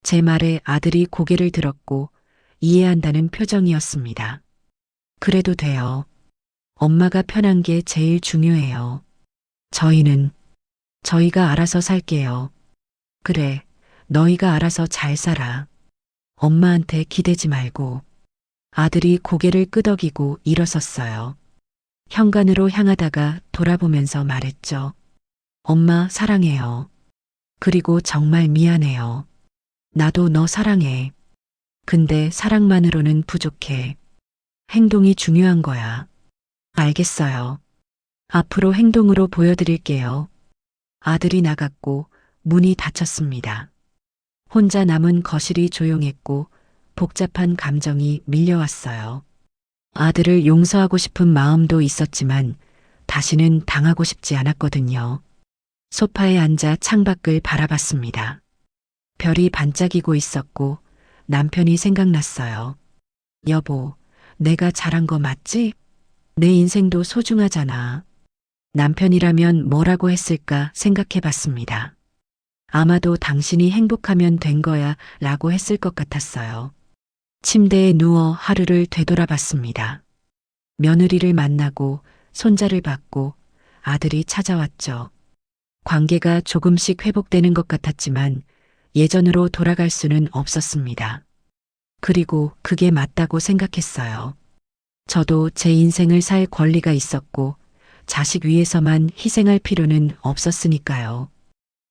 제 말에 아들이 고개를 들었고 이해한다는 표정이었습니다. 그래도 돼요. 엄마가 편한 게 제일 중요해요. 저희가 알아서 살게요. 그래, 너희가 알아서 잘 살아. 엄마한테 기대지 말고. 아들이 고개를 끄덕이고 일어섰어요. 현관으로 향하다가 돌아보면서 말했죠. 엄마 사랑해요. 그리고 정말 미안해요. 나도 너 사랑해. 근데 사랑만으로는 부족해. 행동이 중요한 거야. 알겠어요. 앞으로 행동으로 보여드릴게요. 아들이 나갔고 문이 닫혔습니다. 혼자 남은 거실이 조용했고 복잡한 감정이 밀려왔어요. 아들을 용서하고 싶은 마음도 있었지만 다시는 당하고 싶지 않았거든요. 소파에 앉아 창밖을 바라봤습니다. 별이 반짝이고 있었고 남편이 생각났어요. 여보, 내가 잘한 거 맞지? 내 인생도 소중하잖아. 남편이라면 뭐라고 했을까 생각해 봤습니다. 아마도 당신이 행복하면 된 거야 라고 했을 것 같았어요. 침대에 누워 하루를 되돌아봤습니다. 며느리를 만나고 손자를 받고 아들이 찾아왔죠. 관계가 조금씩 회복되는 것 같았지만 예전으로 돌아갈 수는 없었습니다. 그리고 그게 맞다고 생각했어요. 저도 제 인생을 살 권리가 있었고 자식 위해서만 희생할 필요는 없었으니까요.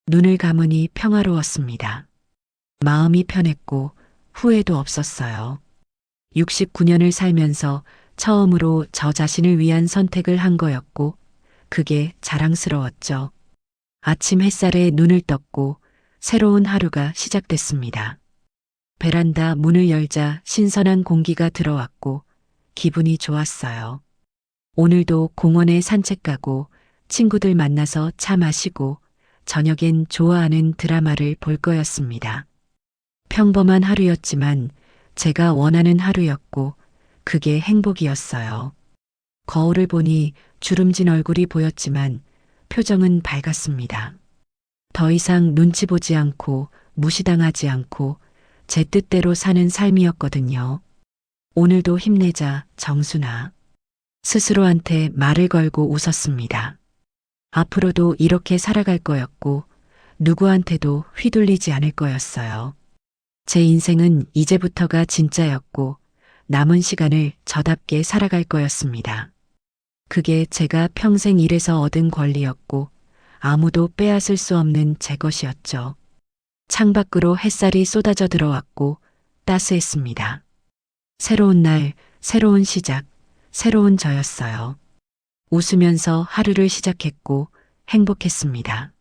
눈을 감으니 평화로웠습니다. 마음이 편했고 후회도 없었어요. 69년을 살면서 처음으로 저 자신을 위한 선택을 한 거였고 그게 자랑스러웠죠. 아침 햇살에 눈을 떴고 새로운 하루가 시작됐습니다. 베란다 문을 열자 신선한 공기가 들어왔고 기분이 좋았어요. 오늘도 공원에 산책 가고 친구들 만나서 차 마시고 저녁엔 좋아하는 드라마를 볼 거였습니다. 평범한 하루였지만 제가 원하는 하루였고 그게 행복이었어요. 거울을 보니 주름진 얼굴이 보였지만 표정은 밝았습니다. 더 이상 눈치 보지 않고 무시당하지 않고 제 뜻대로 사는 삶이었거든요. 오늘도 힘내자, 정순아. 스스로한테 말을 걸고 웃었습니다. 앞으로도 이렇게 살아갈 거였고 누구한테도 휘둘리지 않을 거였어요. 제 인생은 이제부터가 진짜였고 남은 시간을 저답게 살아갈 거였습니다. 그게 제가 평생 일해서 얻은 권리였고 아무도 빼앗을 수 없는 제 것이었죠. 창밖으로 햇살이 쏟아져 들어왔고 따스했습니다. 새로운 날, 새로운 시작, 새로운 저였어요. 웃으면서 하루를 시작했고 행복했습니다.